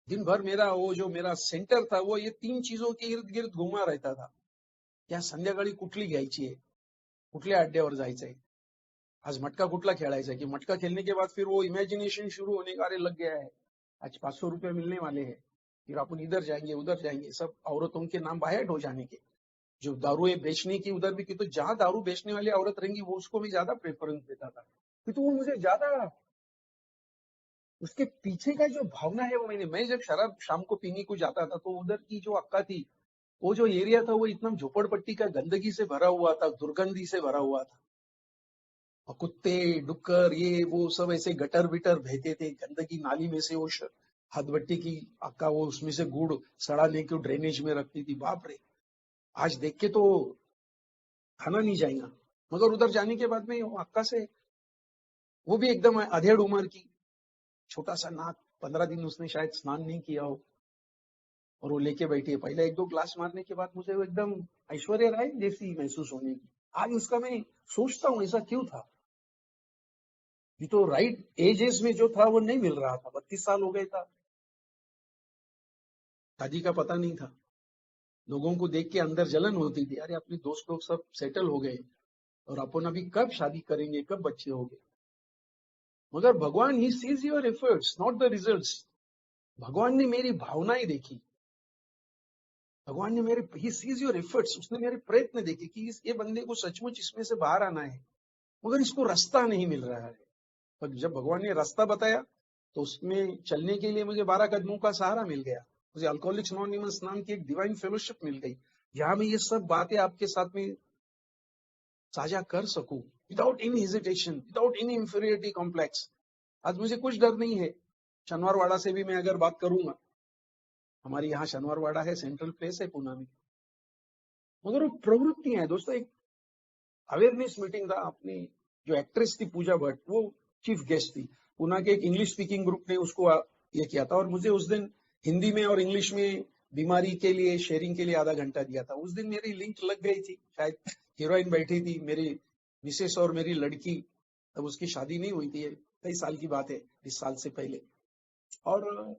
दिन भर मेरा वो जो मेरा सेंटर था वो ये तीन चीजों के इर्द गिर्द घुमा रहता था। या संध्याकाळी कुठली घ्यायची आहे, कुठल्या अड्ड्यावर जायचंय, आज मटका कुठला खेळायचा है, कि मटका खेलने के बाद फिर वो इमेजिनेशन शुरू होने का, अरे लग गया है आज 500 रुपए मिलने वाले हैं, फिर अपन इधर जाएंगे उधर जाएंगे, सब औरतों के नाम बाहर हो जाने के, जो दारू बेचने की उधर भी की, तो जहां दारू बेचने वाली औरत रहेंगी वो उसको भी ज्यादा प्रेफरेंस देता था, तो वो मुझे ज्यादा उसके पीछे का जो भावना है वो मैं जब शराब शाम को पीने को जाता था तो उधर की जो अक्का थी, वो जो एरिया था वो इतना झोपड़पट्टी का गंदगी से भरा हुआ था, दुर्गंधी से भरा हुआ था, और कुत्ते डुक्कर ये वो सब ऐसे गटर बिटर बहते थे, गंदगी नाली में से वो हदबट्टी की अक्का वो उसमें से गुड़ सड़ा लेके ड्रेनेज में रखती थी। बाप रे, आज देख के तो खाना नहीं जाएगा। मगर उधर जाने के बाद में अक्का से, वो भी एकदम अधेड़ उम्र की, छोटा सा नाक, 15 दिन उसने शायद स्नान नहीं किया हो, और वो लेके बैठी है। पहले 1-2 ग्लास मारने के बाद मुझे वो एकदम ऐश्वर्या राय जैसी महसूस होने की। आज उसका मैं सोचता हूँ ऐसा क्यों था, ये तो राइट एजेस में जो था वो नहीं मिल रहा था। 32 साल हो गए था, शादी का पता नहीं था, लोगों को देख के अंदर जलन होती थी, अरे अपने दोस्त लोग सब सेटल हो गए और अपन अभी कब शादी करेंगे, कब बच्चे होंगे। मगर भगवान he sees your efforts not the results. भगवान ने मेरी भावनाएं देखी, भगवान ने मेरे ही सीज योर एफर्ट्स, उसने मेरे प्रयत्न देखे कि ये बंदे को सचमुच इसमें से बाहर आना है, मगर इसको रास्ता नहीं मिल रहा है। पर जब भगवान ने रास्ता बताया तो उसमें चलने के लिए मुझे 12 कदमों का सहारा मिल गया। मुझे अल्कोहलिक्स अनोनिमस नाम की एक डिवाइन फेलोशिप मिल गई, जहां मैं ये सब बातें आपके साथ में साझा कर सकूं without any hesitation, without any inferiority complex. आज मुझे कुछ डर नहीं है। शनिवारवाड़ा से भी मैं अगर बात करूंगा, हमारी यहाँ शनिवारवाड़ा है, सेंट्रल प्लेस है पुणे में, मगर वो प्रवृत्तियां हैं दोस्तों। एक अवेयरनेस मीटिंग था, अपनी जो एक्ट्रेस थी पूजा भट्ट, वो चीफ गेस्ट थी, पुणे के एक इंग्लिश स्पीकिंग ग्रुप ने उसको ये किया था, और मुझे उस दिन हिंदी में और इंग्लिश में बीमारी के लिए शेयरिंग के लिए आधा घंटा दिया था। उस दिन मेरी लिंक लग गई थी, शायद हीरोइन बैठी थी, मेरी मिसेस और मेरी लड़की, तब उसकी शादी नहीं हुई थी, कई साल की बात है, 20 साल से पहले। और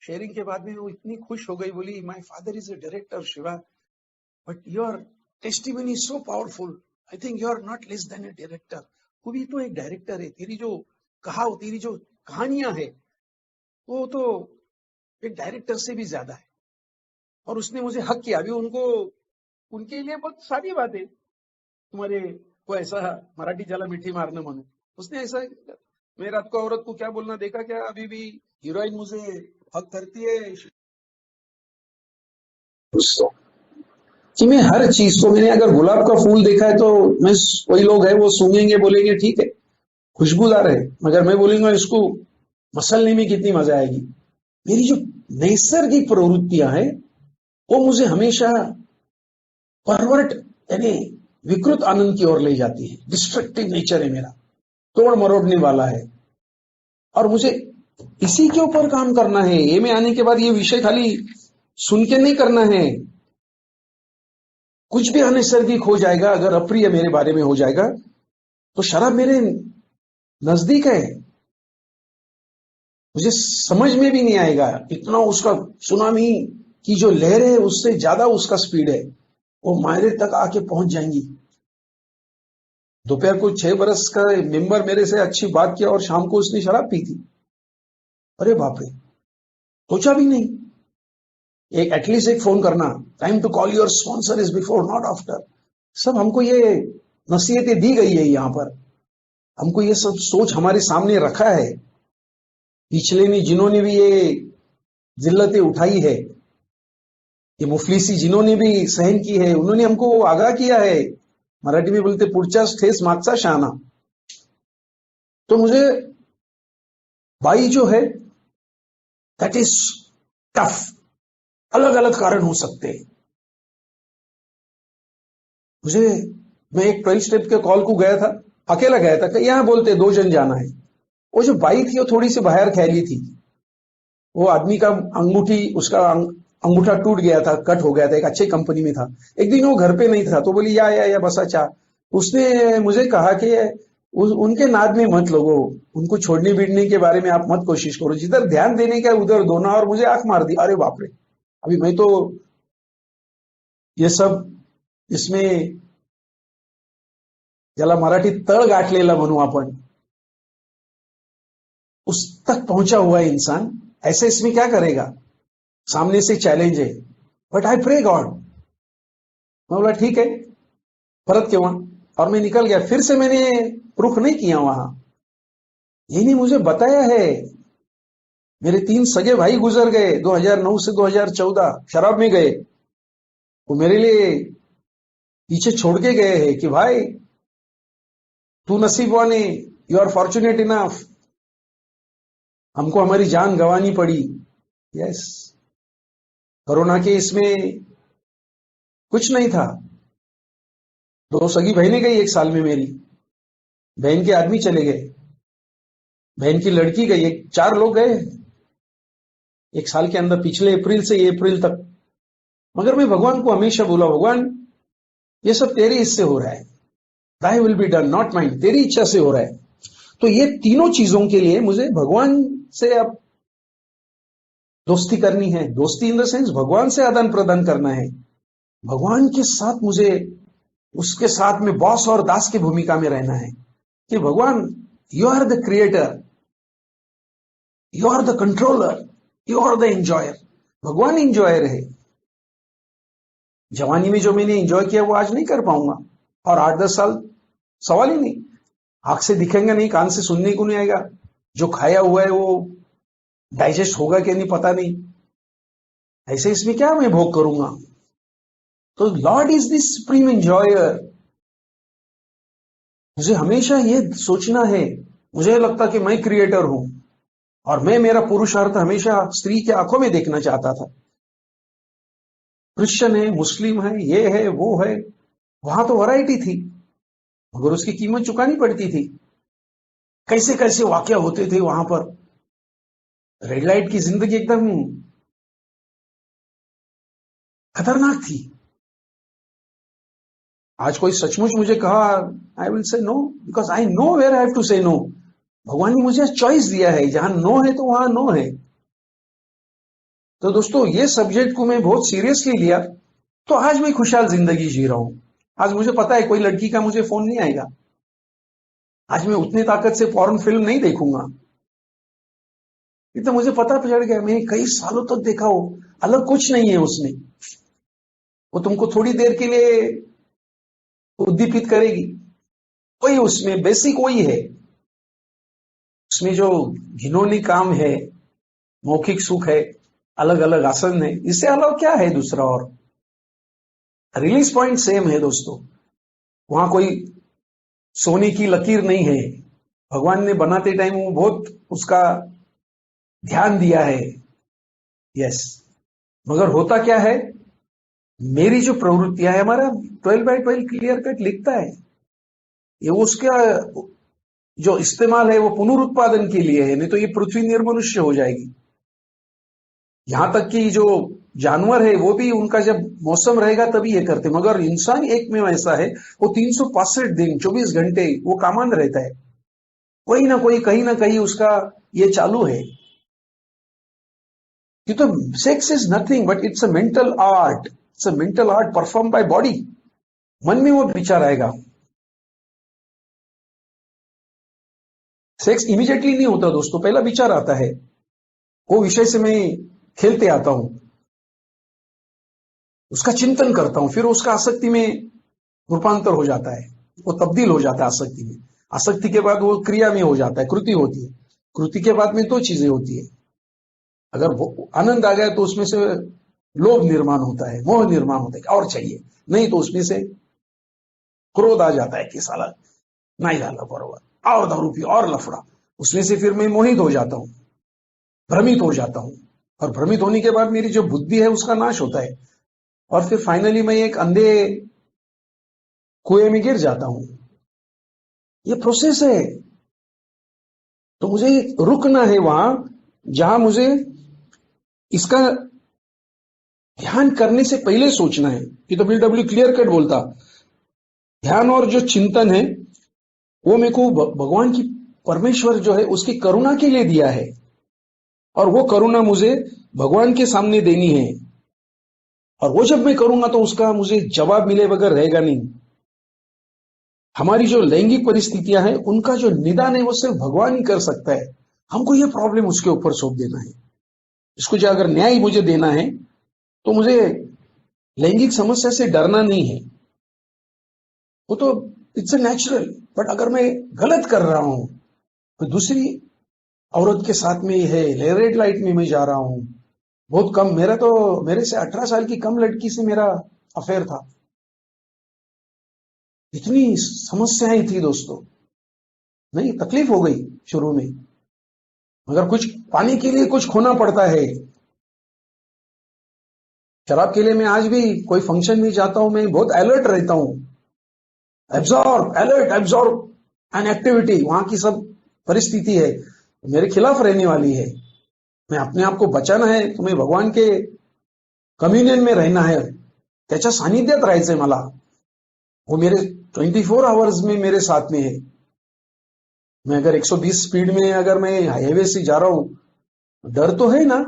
शेयरिंग के बाद में वो इतनी खुश हो गई, बोली my father is a director Shiva, but your testimony is so powerful, I think you are not less than a director. वो भी तो एक डायरेक्टर है, तेरी जो तेरी जो कहानियां है वो तो एक डायरेक्टर से भी ज्यादा है। और उसने मुझे हक किया, अभी उनको उनके लिए बहुत सारी बातें, तुम्हारे को ऐसा मराठी जाला मिठी मारना म्हणून, उसने ऐसा, मैं रात को औरत को क्या बोलना देखा क्या, अभी भी हीरोइन मुझे हक करती है कि मैं हर चीज को, मैंने अगर गुलाब का फूल देखा है तो मैं, वही लोग है वो सूंघेंगे, बोलेंगे ठीक है खुशबूदार है, मगर मैं बोलूंगा इसको मसलने में कितनी मजा आएगी। मेरी जो नैसर्गिक प्रवृत्तियां हैं वो मुझे हमेशा परवर्ट यानी विकृत आनंद की ओर ले जाती है। डिस्ट्रक्टिव नेचर है मेरा, तोड़ मरोड़ने वाला है, और मुझे इसी के ऊपर काम करना है। ये में आने के बाद ये विषय खाली सुन के नहीं करना है। कुछ भी अनैसर्गिक हो जाएगा, अगर अप्रिय मेरे बारे में हो जाएगा, तो शराब मेरे नजदीक है, मुझे समझ में भी नहीं आएगा। इतना उसका सुनामी की जो लहर है उससे ज्यादा उसका स्पीड है, वो मायरे तक आके पहुंच जाएंगी। दोपहर को 6 बरस का मेंबर मेरे से अच्छी बात किया और शाम को उसने शराब पी थी। अरे बाप रे, सोचा भी नहीं। एक एटलीस्ट एक फोन करना, time to call your sponsor is before not after. सब हमको ये नसीहतें दी गई है, यहाँ पर हमको ये सब सोच हमारे सामने रखा है। पिछले ने जिन्होंने भी ये जिल्लतें उठाई है, ये मुफलिसी जिन्होंने भी सहन की है, उन्होंने हमको आगाह किया है। मराठी में बोलते पुढचा ठेस मागचा शहाणा। तो मुझे बाई जो है दैट इज टफ। अलग अलग कारण हो सकते हैं। मैं एक 12 स्टेप के कॉल को गया था, अकेला गया था, यहां बोलते 2 जन जाना है। वो जो बाई थी वो थोड़ी सी बाहर खैली थी। वो आदमी का उसका अंगूठा टूट गया था, कट हो गया था, एक अच्छे कंपनी में था। एक दिन वो घर पे नहीं था, तो बोली या बस अच्छा। उसने मुझे कहा कि उनके नाद में मत लगो, उनको छोड़ने बीड़ने के बारे में आप मत कोशिश करो, जिधर ध्यान देने का उधर दो ना। और मुझे आंख मार दी। अरे बाप रे, अभी मैं तो ये सब इसमें ज्याला मराठी तळ गाठलेला म्हणू आपण, उस तक पहुंचा हुआ इंसान ऐसे इसमें क्या करेगा। सामने से चैलेंज है, बट आई प्रे गॉड। मैं बोला ठीक है, परत केव्हा, और मैं निकल गया। फिर से मैंने रुख नहीं किया वहां। ये नहीं मुझे बताया है। मेरे 3 सगे भाई गुजर गए 2009 से 2014, शराब में गए। वो मेरे लिए पीछे छोड़ के गए हैं कि भाई तू नसीबवान है, यू आर फॉर्चुनेट इनफ। हमको हमारी जान गंवानी पड़ी। यस, कोरोना के इसमें कुछ नहीं था। 2 सगी बहनें गई 1 साल में मेरी। बहन के आदमी चले गए, बहन की लड़की गई, 4 लोग गए 1 साल के अंदर, पिछले अप्रैल से ये अप्रैल तक। मगर मैं भगवान को हमेशा बोला, भगवान ये सब तेरी हिस्से हो रहा है, thy will be done not mind, तेरी इच्छा से हो रहा है। तो ये तीनों चीजों के लिए मुझे भगवान से अब दोस्ती करनी है। दोस्ती इन द सेंस भगवान से आदान प्रदान करना है। भगवान के साथ मुझे उसके साथ में बॉस और दास की भूमिका में रहना है कि भगवान you are the creator, you are the controller, you are the enjoyer. भगवान एंजॉयर है। जवानी में जो मैंने एंजॉय किया वो आज नहीं कर पाऊंगा, और 8-10 साल सवाल ही नहीं। आंख से दिखेंगे नहीं, कान से सुनने को नहीं आएगा। जो खाया हुआ है वो डाइजेस्ट होगा कि नहीं पता नहीं। ऐसे इसमें क्या मैं भोग करूंगा। तो Lord is the supreme enjoyer. मुझे हमेशा ये सोचना है। मुझे लगता कि मैं क्रिएटर हूं, और मैं मेरा पुरुषार्थ हमेशा स्त्री की आंखों में देखना चाहता था। क्रिश्चियन है, मुस्लिम है, ये है वो है, वहां तो वैरायटी थी, मगर उसकी कीमत चुकानी पड़ती थी। कैसे कैसे वाकया होते थे वहां पर। रेड लाइट की जिंदगी एकदम खतरनाक थी। आज कोई सचमुच मुझे कहा, I will say no, because I know where I have to say no. भगवान ने मुझे चॉइस दिया है, जहां नो है तो वहां नो है। तो दोस्तों ये सब्जेक्ट को मैं बहुत सीरियसली लिया, तो आज मैं खुशहाल जिंदगी जी रहा हूं। आज मुझे पता है कोई लड़की का मुझे फोन नहीं आएगा। आज मैं उतनी ताकत से फॉरेन फिल्म नहीं देखूंगा। ये तो मुझे पता चल गया, मैं कई सालों तक देखा हो, अलग कुछ नहीं है उसमें। वो तुमको थोड़ी देर के लिए उद्दीपित करेगी, वही उसमें बेसिक वही है। उसमें जो घिनौनी काम है, मौखिक सुख है, अलग अलग आसन है, इससे अलग क्या है दूसरा। और रिलीज पॉइंट सेम है दोस्तों। वहां कोई सोने की लकीर नहीं है। भगवान ने बनाते टाइम वो बहुत उसका ध्यान दिया है। यस, मगर होता क्या है, मेरी जो प्रवृत्तियां है, हमारा 12/12 क्लियर कट लिखता है, ये उसका जो इस्तेमाल है वो पुनरुत्पादन के लिए है, नहीं तो ये पृथ्वी निर्मनुष्य हो जाएगी। यहां तक कि जो जानवर है वो भी उनका जब मौसम रहेगा तभी ये करते, मगर इंसान एक में ऐसा है, वो 365 दिन 24 घंटे वो कामंद रहता है, कोई ना कोई कहीं ना कहीं उसका ये चालू है। ये तो sex is nothing but it's a mental art, it's a mental art perform by body. मन में वो विचार आएगा। सेक्स इमीडिएटली नहीं होता दोस्तों, पहला विचार आता है, वो विषय से मैं खेलते आता हूं, उसका चिंतन करता हूं, फिर उसका आसक्ति में रूपांतर हो जाता है, वो तब्दील हो जाता है आसक्ति में। आसक्ति के बाद वो क्रिया में हो जाता है, कृति होती है। कृति के बाद में दो चीजें होती है, अगर वो आनंद आ गया तो उसमें से लोभ निर्माण होता है, मोह निर्माण होता है, और चाहिए, नहीं तो उसमें से क्रोध आ जाता है कि साला नहीं डाला बरोबर, और दारू पी और लफड़ा। उसमें से फिर मैं मोहित हो जाता हूं, भ्रमित हो जाता हूं, और भ्रमित होने के बाद मेरी जो बुद्धि है उसका नाश होता है, और फिर फाइनली मैं एक अंधे कुएं में गिर जाता हूं। ये प्रोसेस है। तो मुझे रुकना है वहां जहां मुझे इसका ध्यान करने से पहले सोचना है। कि तो डब्ल्यू क्लियर कट बोलता, ध्यान और जो चिंतन है वो मेरे को भगवान की, परमेश्वर जो है उसकी करुणा के लिए दिया है, और वो करुणा मुझे भगवान के सामने देनी है, और वो जब मैं करूंगा तो उसका मुझे जवाब मिले बगैर रहेगा नहीं। हमारी जो लैंगिक परिस्थितियां हैं उनका जो निदान है वो सिर्फ भगवान ही कर सकता है। हमको ये प्रॉब्लम उसके ऊपर सौंप देना है। इसको जो अगर न्याय मुझे देना है तो मुझे लैंगिक समस्या से डरना नहीं है, वो तो इट्स अ नेचुरल। बट अगर मैं गलत कर रहा हूं तो दूसरी औरत के साथ में है, रेड लाइट में मैं जा रहा हूं, बहुत कम, मेरा तो मेरे से 18 साल की कम लड़की से मेरा अफेयर था, इतनी समस्याएं थी दोस्तों, नहीं तकलीफ हो गई शुरू में, मगर कुछ पाने के लिए कुछ खोना पड़ता है। शराब के लिए मैं आज भी कोई फंक्शन में जाता हूं, मैं बहुत अलर्ट रहता हूं, absorb alert absorb an activity, वहां की सब परिस्थिति है मेरे खिलाफ रहने वाली है। मैं अपने आप को बचाना है, तुम्हें भगवान के कम्युनियन में रहना है, त्याच्या सानिध्यात राहायचंय मला, वो मेरे 24 आवर्स में मेरे साथ में है। मैं अगर 120 स्पीड में अगर मैं हाईवे से जा रहा हूं, डर तो है ना।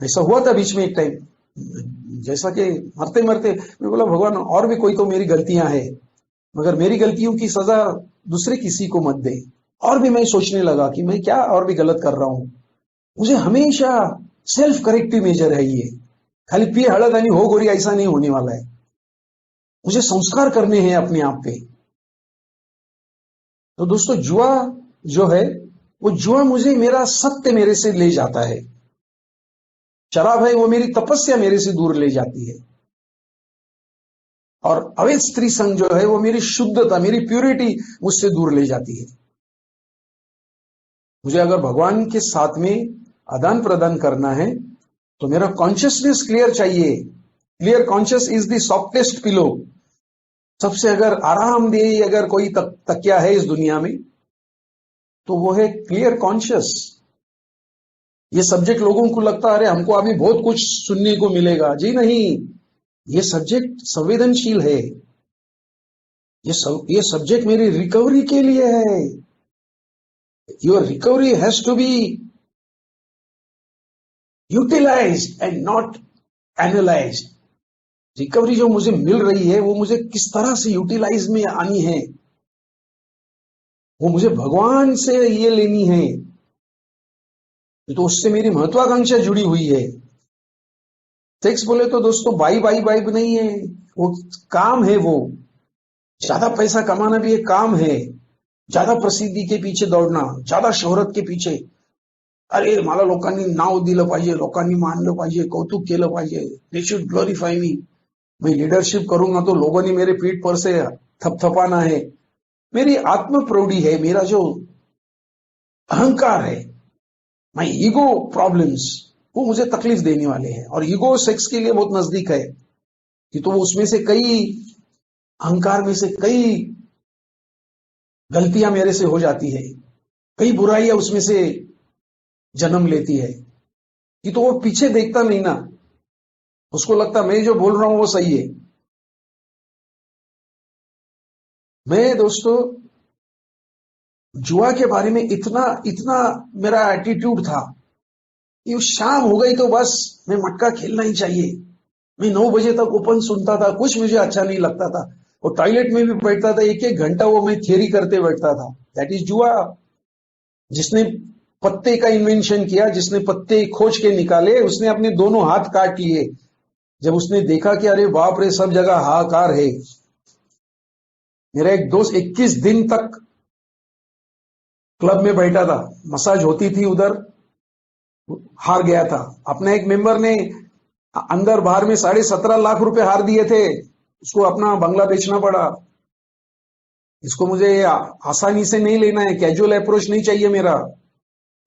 ऐसा हुआ था बीच में एक टाइम, जैसा कि मरते मरते मैं बोला भगवान और भी कोई तो मेरी गलतियां हैं, मगर मेरी गलतियों की सजा दूसरे किसी को मत दे। और भी मैं सोचने लगा कि मैं क्या और भी गलत कर रहा हूं। मुझे हमेशा सेल्फ करेक्टिव मेजर है ये, खाली पिए हड़द आणि हो गोरी ऐसा नहीं होने वाला है। मुझे संस्कार करने हैं अपने आप पे। तो दोस्तों जुआ जो है, वो जुआ मुझे मेरा सत्य मेरे से ले जाता है, शराब है वो मेरी तपस्या मेरे से दूर ले जाती है, और अवैध स्त्री संग जो है वो मेरी शुद्धता, मेरी प्यूरिटी मुझसे दूर ले जाती है। मुझे अगर भगवान के साथ में आदान प्रदान करना है तो मेरा कॉन्शियसनेस क्लियर चाहिए। Clear conscious is the softest pillow. सबसे अगर आरामदेही अगर कोई तकिया है इस दुनिया में तो वो है क्लियर कॉन्शियस। ये सब्जेक्ट लोगों को लगता है अरे हमको अभी बहुत कुछ सुनने को मिलेगा, जी नहीं, ये सब्जेक्ट संवेदनशील है, ये सब्जेक्ट मेरी रिकवरी के लिए है। Your recovery has to be utilised and not analysed. Recovery जो मुझे मिल रही है वो मुझे किस तरह से यूटिलाइज में आनी है, वो मुझे भगवान से ये लेनी है, तो उससे मेरी महत्वाकांक्षा जुड़ी हुई है। सेक्स बोले तो दोस्तों बाई बाई बाई नहीं है, वो काम है, वो ज्यादा पैसा कमाना भी एक काम है, ज्यादा प्रसिद्धी के पीछे दौड़ना, ज्यादा शोहरत के पीछे, अरे मला लोकांनी नाव दिलं पाहिजे, लोकांनी मानलं पाहिजे, कौतुक केलं पाहिजे, दे शुड ग्लोरीफाई मी, मैं लीडरशिप करूंगा तो लोगों ने मेरे पीठ पर से थपथपाना है। मेरी आत्म प्रौढ़ी है, मेरा जो अहंकार है, माई ईगो प्रॉब्लम्स, वो मुझे तकलीफ देने वाले हैं। और ईगो सेक्स के लिए बहुत नजदीक है कि तो वो उसमें से कई अहंकार में से कई गलतियां मेरे से हो जाती है, कई बुराइयां उसमें से जन्म लेती है कि तो वो पीछे देखता नहीं ना, उसको लगता मैं जो बोल रहा हूं वो सही है। मैं दोस्तों जुआ के बारे में इतना इतना मेरा एटीट्यूड था कि शाम हो गई तो बस मैं मटका खेलना ही चाहिए। मैं 9 बजे तक ओपन सुनता था, कुछ मुझे अच्छा नहीं लगता था। और टॉयलेट में भी बैठता था, एक एक घंटा वो मैं थियरी करते बैठता था। दैट इज जुआ। जिसने पत्ते का इन्वेंशन किया, जिसने पत्ते खोज के निकाले, उसने अपने दोनों हाथ काट लिए जब उसने देखा कि अरे बाप रे सब जगह हाहाकार है। मेरा एक दोस्त 21 दिन तक क्लब में बैठा था, मसाज होती थी उधर, हार गया था। अपना एक मेंबर ने अंदर बाहर में 17.5 लाख रुपए हार दिए थे, उसको अपना बंगला बेचना पड़ा। इसको मुझे आसानी से नहीं लेना है, कैजुअल अप्रोच नहीं चाहिए मेरा,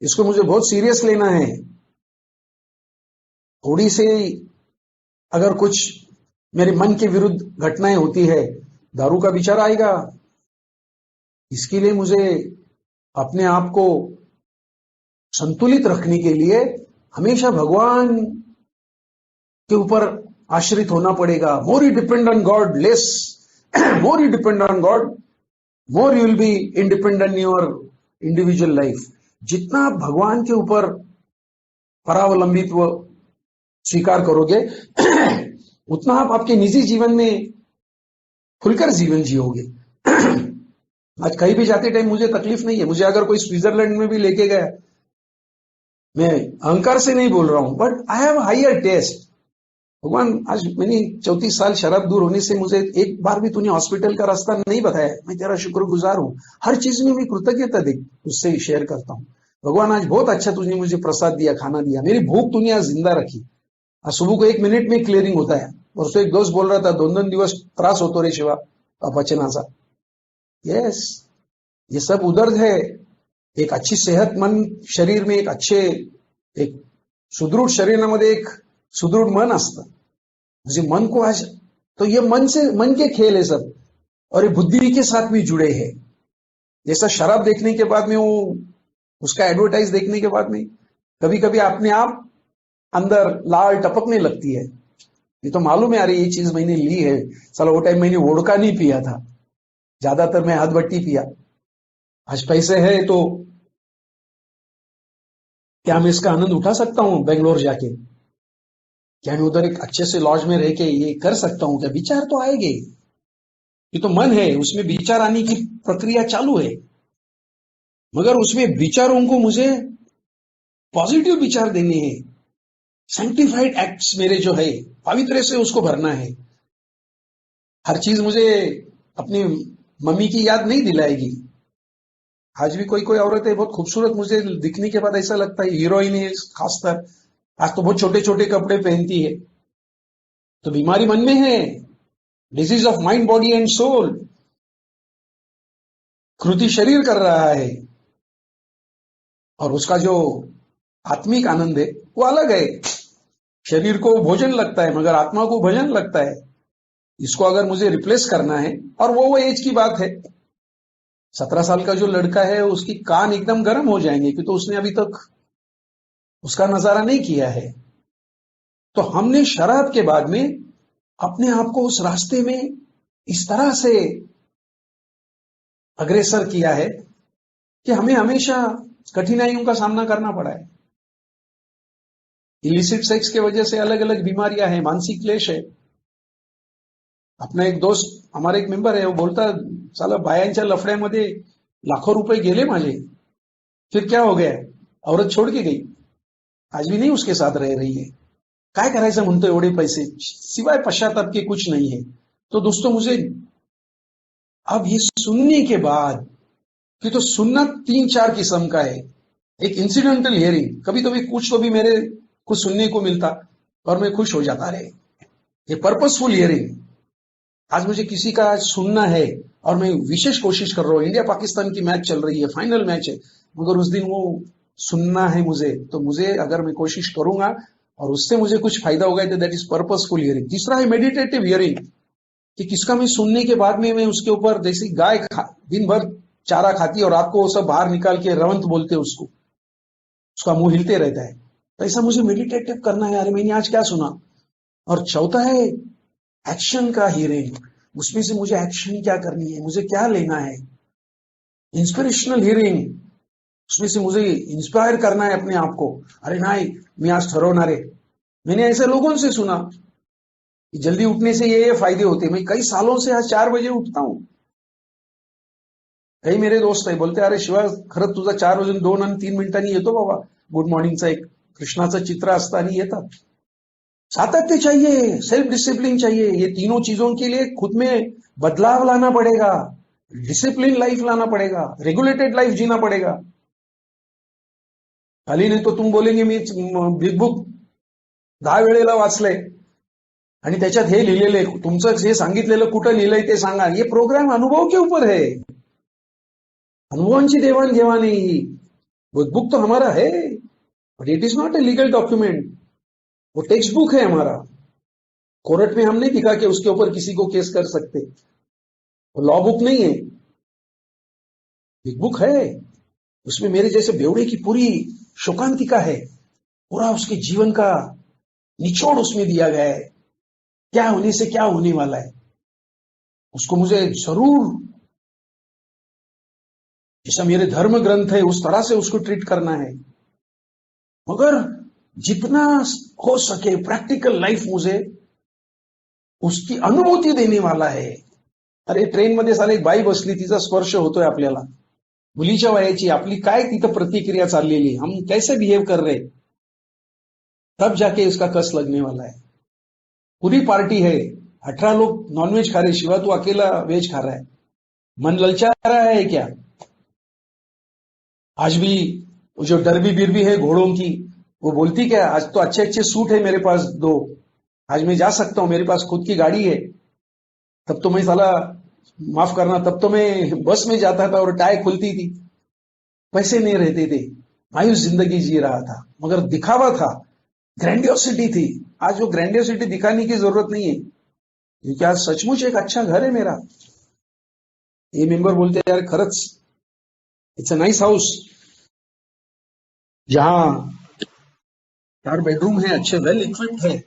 इसको मुझे बहुत सीरियस लेना है। थोड़ी से अगर कुछ मेरे मन के विरुद्ध घटनाएं होती है, दारू का विचार आएगा। इसके लिए मुझे अपने आप को संतुलित रखने के लिए हमेशा भगवान के ऊपर आश्रित होना पड़ेगा। More you depend on God, less more you depend on God, more you will be independent in your individual life. जितना आप भगवान के ऊपर परावलंबित्व स्वीकार करोगे उतना आप आपके निजी जीवन में खुलकर जीवन जियोगे। आज कहीं भी जाते टाइम मुझे तकलीफ नहीं है। मुझे अगर कोई स्विट्जरलैंड में भी लेके गया, मैं अहंकार से नहीं बोल रहा हूं, but I have higher test. भगवान, आज मैंने 34 साल शराब दूर होने से मुझे एक बार भी तूने हॉस्पिटल का रास्ता नहीं बताया। मैं तेरा शुक्रगुजार हूं। हर चीज में मैं कृतज्ञता उससे शेयर करता हूं। भगवान, आज बहुत अच्छा तूने मुझे प्रसाद दिया, खाना दिया, मेरी भूख तूने आज जिंदा रखी। आज सुबह को 1 मिनिट में क्लियरिंग होता है। और उससे एक दोस्त बोल रहा था 2-2 दिवस त्रास होतो रे शिवा अपचनाचा। यस, ये सब उधर है। एक अच्छी सेहतमंद शरीर में एक सुदृढ़ शरीरामध्ये एक सुदृढ़ मन असतं। मुझे मन को आज तो ये मन के खेल है सब, और ये बुद्धि के साथ भी जुड़े हैं। जैसा शराब देखने के बाद में वो उसका एडवर्टाइज देखने के बाद में कभी कभी अपने आप अंदर लाल टपकने लगती है। ये तो मालूम है, अरे ये चीज मैंने ली है, साला वो टाइम मैंने वोडका नहीं पिया था, ज्यादातर मैं हाथबट्टी पिया। आज पैसे है तो क्या मैं इसका आनंद उठा सकता हूं बेंगलोर जाके? क्या मैं उधर एक अच्छे से लॉज में रह के ये कर सकता हूं? क्या विचार तो आएंगे। ये तो मन है, उसमें विचार आने की प्रक्रिया चालू है। मगर उसमें विचारों को मुझे पॉजिटिव विचार देने हैं। सैंक्टिफाइड एक्ट्स मेरे जो है पवित्र से उसको भरना है। हर चीज मुझे अपनी मम्मी की याद नहीं दिलाएगी। आज भी कोई कोई औरत है बहुत खूबसूरत, मुझे दिखने के बाद ऐसा लगता है हीरोइन है खासकर। आज तो बहुत छोटे छोटे कपड़े पहनती है। तो बीमारी मन में है, disease of mind body and soul. कृति शरीर कर रहा है और उसका जो आत्मिक आनंद है वो अलग है। शरीर को भोजन लगता है मगर आत्मा को भजन लगता है। इसको अगर मुझे रिप्लेस करना है, और वो एज की बात है, 17 साल का जो लड़का है उसकी कान एकदम गर्म हो जाएंगे कि तो उसने अभी तक उसका नजारा नहीं किया है। तो हमने शराब के बाद में अपने आप को उस रास्ते में इस तरह से अग्रसर किया है कि हमें हमेशा कठिनाइयों का सामना करना पड़ा है। इलिसिट सेक्स के वजह से अलग अलग बीमारियां हैं, मानसिक क्लेश है। अपना एक दोस्त, हमारा एक मेंबर है, वो बोलता साला बायांच्या लफड्यामध्ये लाखों रुपए गेले माझे, फिर क्या हो गया? औरत छोड़ के गई, आज भी नहीं उसके साथ रह रही है। काय करायचं म्हणतो एवढे पैसे, सिवाय पश्चाताप के कुछ नहीं है। तो दोस्तों मुझे अब ये सुनने के बाद कि तो सुनना 3-4 किस्म का है। एक इंसिडेंटल हियरिंग, कभी कभी कुछ तो भी मेरे कुछ सुनने को मिलता और मैं खुश हो जाता रहे। ये पर्पसफुल हियरिंग, आज मुझे किसी का सुनना है और मैं विशेष कोशिश कर रहा हूं। इंडिया पाकिस्तान की मैच चल रही है, फाइनल मैच है, मगर उस दिन वो सुनना है मुझे, तो मुझे अगर मैं कोशिश करूंगा और उससे मुझे कुछ फायदा होगा तो दैट इज पर्पसफुल हियरिंग। तीसरा है मेडिटेटिव हियरिंग, कि किसका मैं सुनने के बाद में मैं उसके ऊपर, जैसी गाय दिन भर चारा खाती है और रात को वो सब बाहर निकाल के रवंत बोलते हैं उसको, उसका मुंह हिलते रहता है, तो ऐसा मुझे मेडिटेटिव करना है, अरे मैंने आज क्या सुना। और चौथा है एक्शन का हियरिंग, उसमें से मुझे एक्शन क्या करनी है, मुझे क्या लेना है। इंस्पिरेशनल हियरिंग, उसमें से मुझे इंस्पायर करना है अपने आप को, अरे नहीं मैं आज ठहरना रे। मैंने ऐसे लोगों से सुना कि जल्दी उठने से ये फायदे होते, मैं कई सालों से आज 4 बजे उठता हूं। काही मेरे दोस्त आहे बोलते, अरे शिवा खरंच तुझा 4 वाजून 2 आणि 3 मिनिटांनी येतो बाबा गुड मॉर्निंगचा एक कृष्णाचं चित्र असतं आणि येतात। सातत्य चाहिए, सेल्फ डिसिप्लिन चाहिए, ये तीनों चीजों के लिए खुद में बदलाव लाना पड़ेगा, डिसिप्लिन लाइफ लाना पड़ेगा, रेगुलेटेड लाइफ जीना पड़ेगा। खाली नाही तो तुम बोलेंगे मी बिग बुक 10 वेळेला वाचलंय आणि त्याच्यात हे लिहिलेले, तुमचं हे सांगितलेलं कुठं लिहिलंय ते सांगा। ये प्रोग्राम अनुभव के ऊपर है, अनुभवांची देवाणघेवाण है। बुक तो हमारा है but it is not a legal document, वो टेक्स्ट बुक है हमारा। कोर्ट में हम नहीं दिखा के उसके ऊपर किसी को केस कर सकते, वो लॉ बुक नहीं है, बिग बुक है। उसमें मेरे जैसे बेवड़े की पूरी शोकांतिका है, पूरा उसके जीवन का निचोड़ उसमें दिया गया है, क्या होने से क्या होने वाला है। उसको मुझे जरूर, जैसा मेरे धर्म ग्रंथ है उस तरह से उसको ट्रीट करना है, मगर जितना हो सके प्रैक्टिकल लाइफ मुझे उसकी अनुभूती देने वाला है। अरे ट्रेन मध्ये साला एक बाई बसली, तिचा स्पर्श होतोय आपल्याला, मुलीच्या वयाची, आपली काय तिथं प्रतिक्रिया चाललेली, हम कैसे बिहेव कर रहे, तब जाके इसका कस लगने वाला है। पूरी पार्टी है, 18 लोग नॉनवेज खा रहे, शिवा तू अकेला वेज खा रहा है, मन ललचा रहा है क्या। आज भी वो जो डरबी बिरबी है घोड़ों की, वो बोलती क्या, आज तो अच्छे अच्छे सूट है मेरे पास 2, आज मैं जा सकता हूं, मेरे पास खुद की गाड़ी है। तब तो मैं साला, माफ करना, तब तो मैं बस में जाता था और टाई खुलती थी, पैसे नहीं रहते थे, मायूस जिंदगी जी रहा था, मगर दिखावा था, ग्रैंडियोसिटी थी। आज वो ग्रैंडियोसिटी दिखाने की जरूरत नहीं है, क्योंकि आज सचमुच एक अच्छा घर है मेरा। ये मेंबर बोलते हैं यार खरंच इट्स अ नाइस हाउस, जहां 4 बेडरूम है, अच्छे वेल इक्विप्ड है,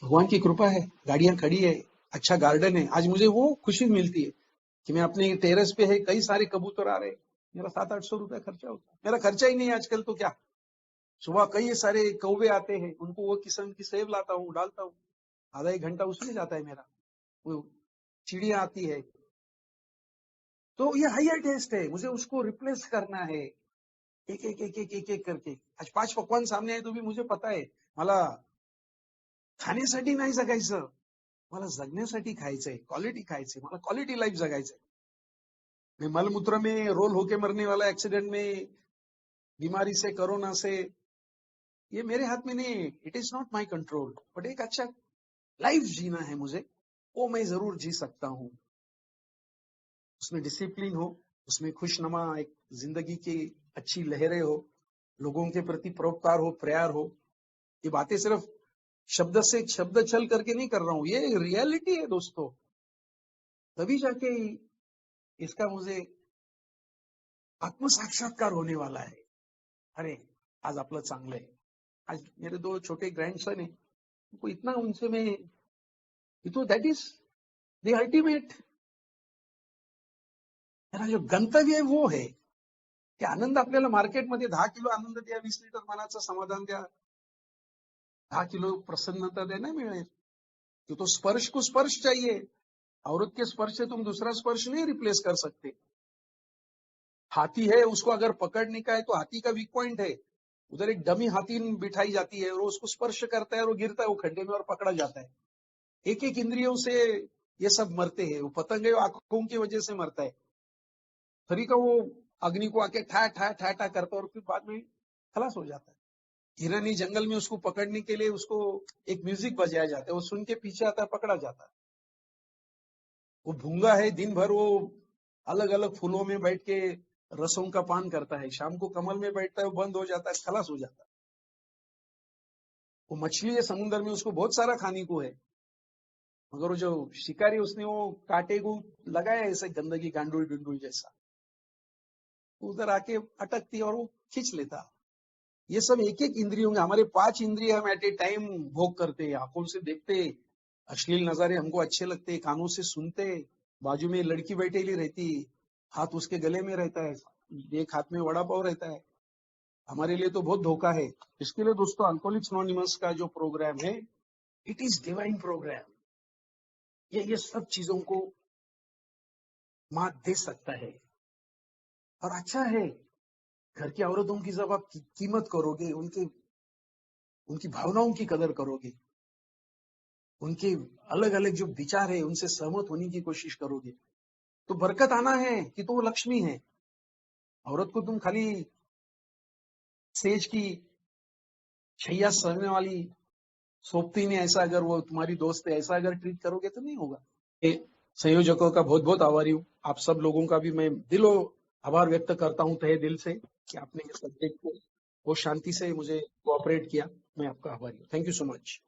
भगवान की कृपा है, गाड़ियां खड़ी है, अच्छा गार्डन है। आज मुझे वो खुशी मिलती है कि मैं अपने टेरेस पे है, कई सारे कबूतर आ रहे, मेरा 700-800 रुपया खर्चा होता है, मेरा खर्चा ही नहीं है आजकल तो क्या। सुबह कई सारे कौवे आते हैं, उनको वो किस्म की सेब लाता हूँ, डालता हूँ, आधा 1 घंटा उसमें जाता है मेरा। वो चिड़िया आती है, तो ये हायर टेस्ट है, मुझे उसको रिप्लेस करना है, एक एक एक एक एक एक करके। आज 5 पकवान सामने आहे तो भी मुझे पता है मला खाण्यासाठी नाही जगायचं, मला जगण्यासाठी खायचंय, क्वालिटी खायचंय, मला क्वालिटी लाइफ जगायचंय। मैं मलमूत्र में रोल होके मरने वाला, एक्सीडेंट में, बीमारी से, कोरोना से, ये मेरे हाथ में नहीं है, it is not my control. But एक अच्छा लाइफ जीना है मुझे, वो मैं जरूर जी सकता हूं। उसमें डिसिप्लिन हो, उसमें खुशनुमा एक जिंदगी की अच्छी लहरें हो, लोगों के प्रति परोपकार हो, प्यार हो। ये बातें सिर्फ शब्द से शब्द छल करके नहीं कर रहा हूं, ये रियलिटी है दोस्तों, तभी जाके इसका मुझे आत्मसाक्षात्कार होने वाला है। अरे आज आपलं चांगलं है। आज मेरे 2 छोटे ग्रैंडसन है, तो इतना उनसे मैं, तो दैट इज द अल्टीमेट, मेरा जो गंतव्य है वो है कि आनंद आपल्याला मार्केटमध्ये 10 किलो आनंद द्या, 20 लिटर मनाचं समाधान द्या, 10 किलो प्रसन्नता दे, नहीं मिले। तो स्पर्श को स्पर्श चाहिए, औरत के स्पर्श से तुम दूसरा स्पर्श नहीं रिप्लेस कर सकते। हाथी है, उसको अगर पकड़ने का है तो हाथी का वीक पॉइंट है, उधर एक डमी हाथी बिठाई जाती है और वो उसको स्पर्श करता है और वो गिरता है वो खड्डे में और पकड़ा जाता है। एक एक इंद्रियों से ये सब मरते हैं, वो पतंग है आंखों की वजह से मरता है, खरी का वो अग्नि को आके ठा ठा ठा ठा करता है और फिर बाद में खलास हो जाता है। हिरनी जंगल में उसको पकड़ने के लिए उसको एक म्यूजिक बजाया जाता है, वो सुन के पीछे आता है, पकड़ा जाता है। वो भूंगा है, दिन भर वो अलग अलग फूलों में बैठ के रसों का पान करता है, शाम को कमल में बैठता है, वो बंद हो जाता है, खलास हो जाता है। वो मछली है समुद्र में, उसको बहुत सारा खाने को है, मगर वो जो शिकारी उसने वो कांटे को लगाया ऐसे गंदगी गांडुल डुंडुल जैसा, उधर आके अटकती है और वो खींच लेता। ये सब एक एक इंद्रियों में, हमारे 5 इंद्रिय हम एट ए टाइम भोग करते हैं। आंखों से देखते, अश्लील नजारे हमको अच्छे लगते, कानों से सुनते, बाजू में लड़की बैठेली रहती, हाथ उसके गले में रहता है, एक हाथ में वड़ा पाव रहता है, हमारे लिए तो बहुत धोखा है। इसके लिए दोस्तों अल्कोहलिक्स एनोनिमस का जो प्रोग्राम है, इट इज डिवाइन प्रोग्राम। ये सब चीजों को मात दे सकता है। और अच्छा है, घर की औरतों की जब आप कीमत करोगे, उनकी भावनाओं की कदर करोगे, उनके अलग अलग जो विचार है उनसे सहमत होने की कोशिश करोगे, तो बरकत आना है कि तो वो लक्ष्मी है। औरत को तुम खाली सेज की छैया सहने वाली सोपती ने, ऐसा अगर वो तुम्हारी दोस्त है ऐसा अगर ट्रीट करोगे तो नहीं होगा। ये संयोजकों का बहुत बहुत आभारी हूँ। आप सब लोगों का भी मैं दिलो आभार व्यक्त करता हूँ तहे दिल से कि आपने इस सब्जेक्ट को बहुत शांति से मुझे कोऑपरेट किया। मैं आपका आभारी हूँ। Thank you so much.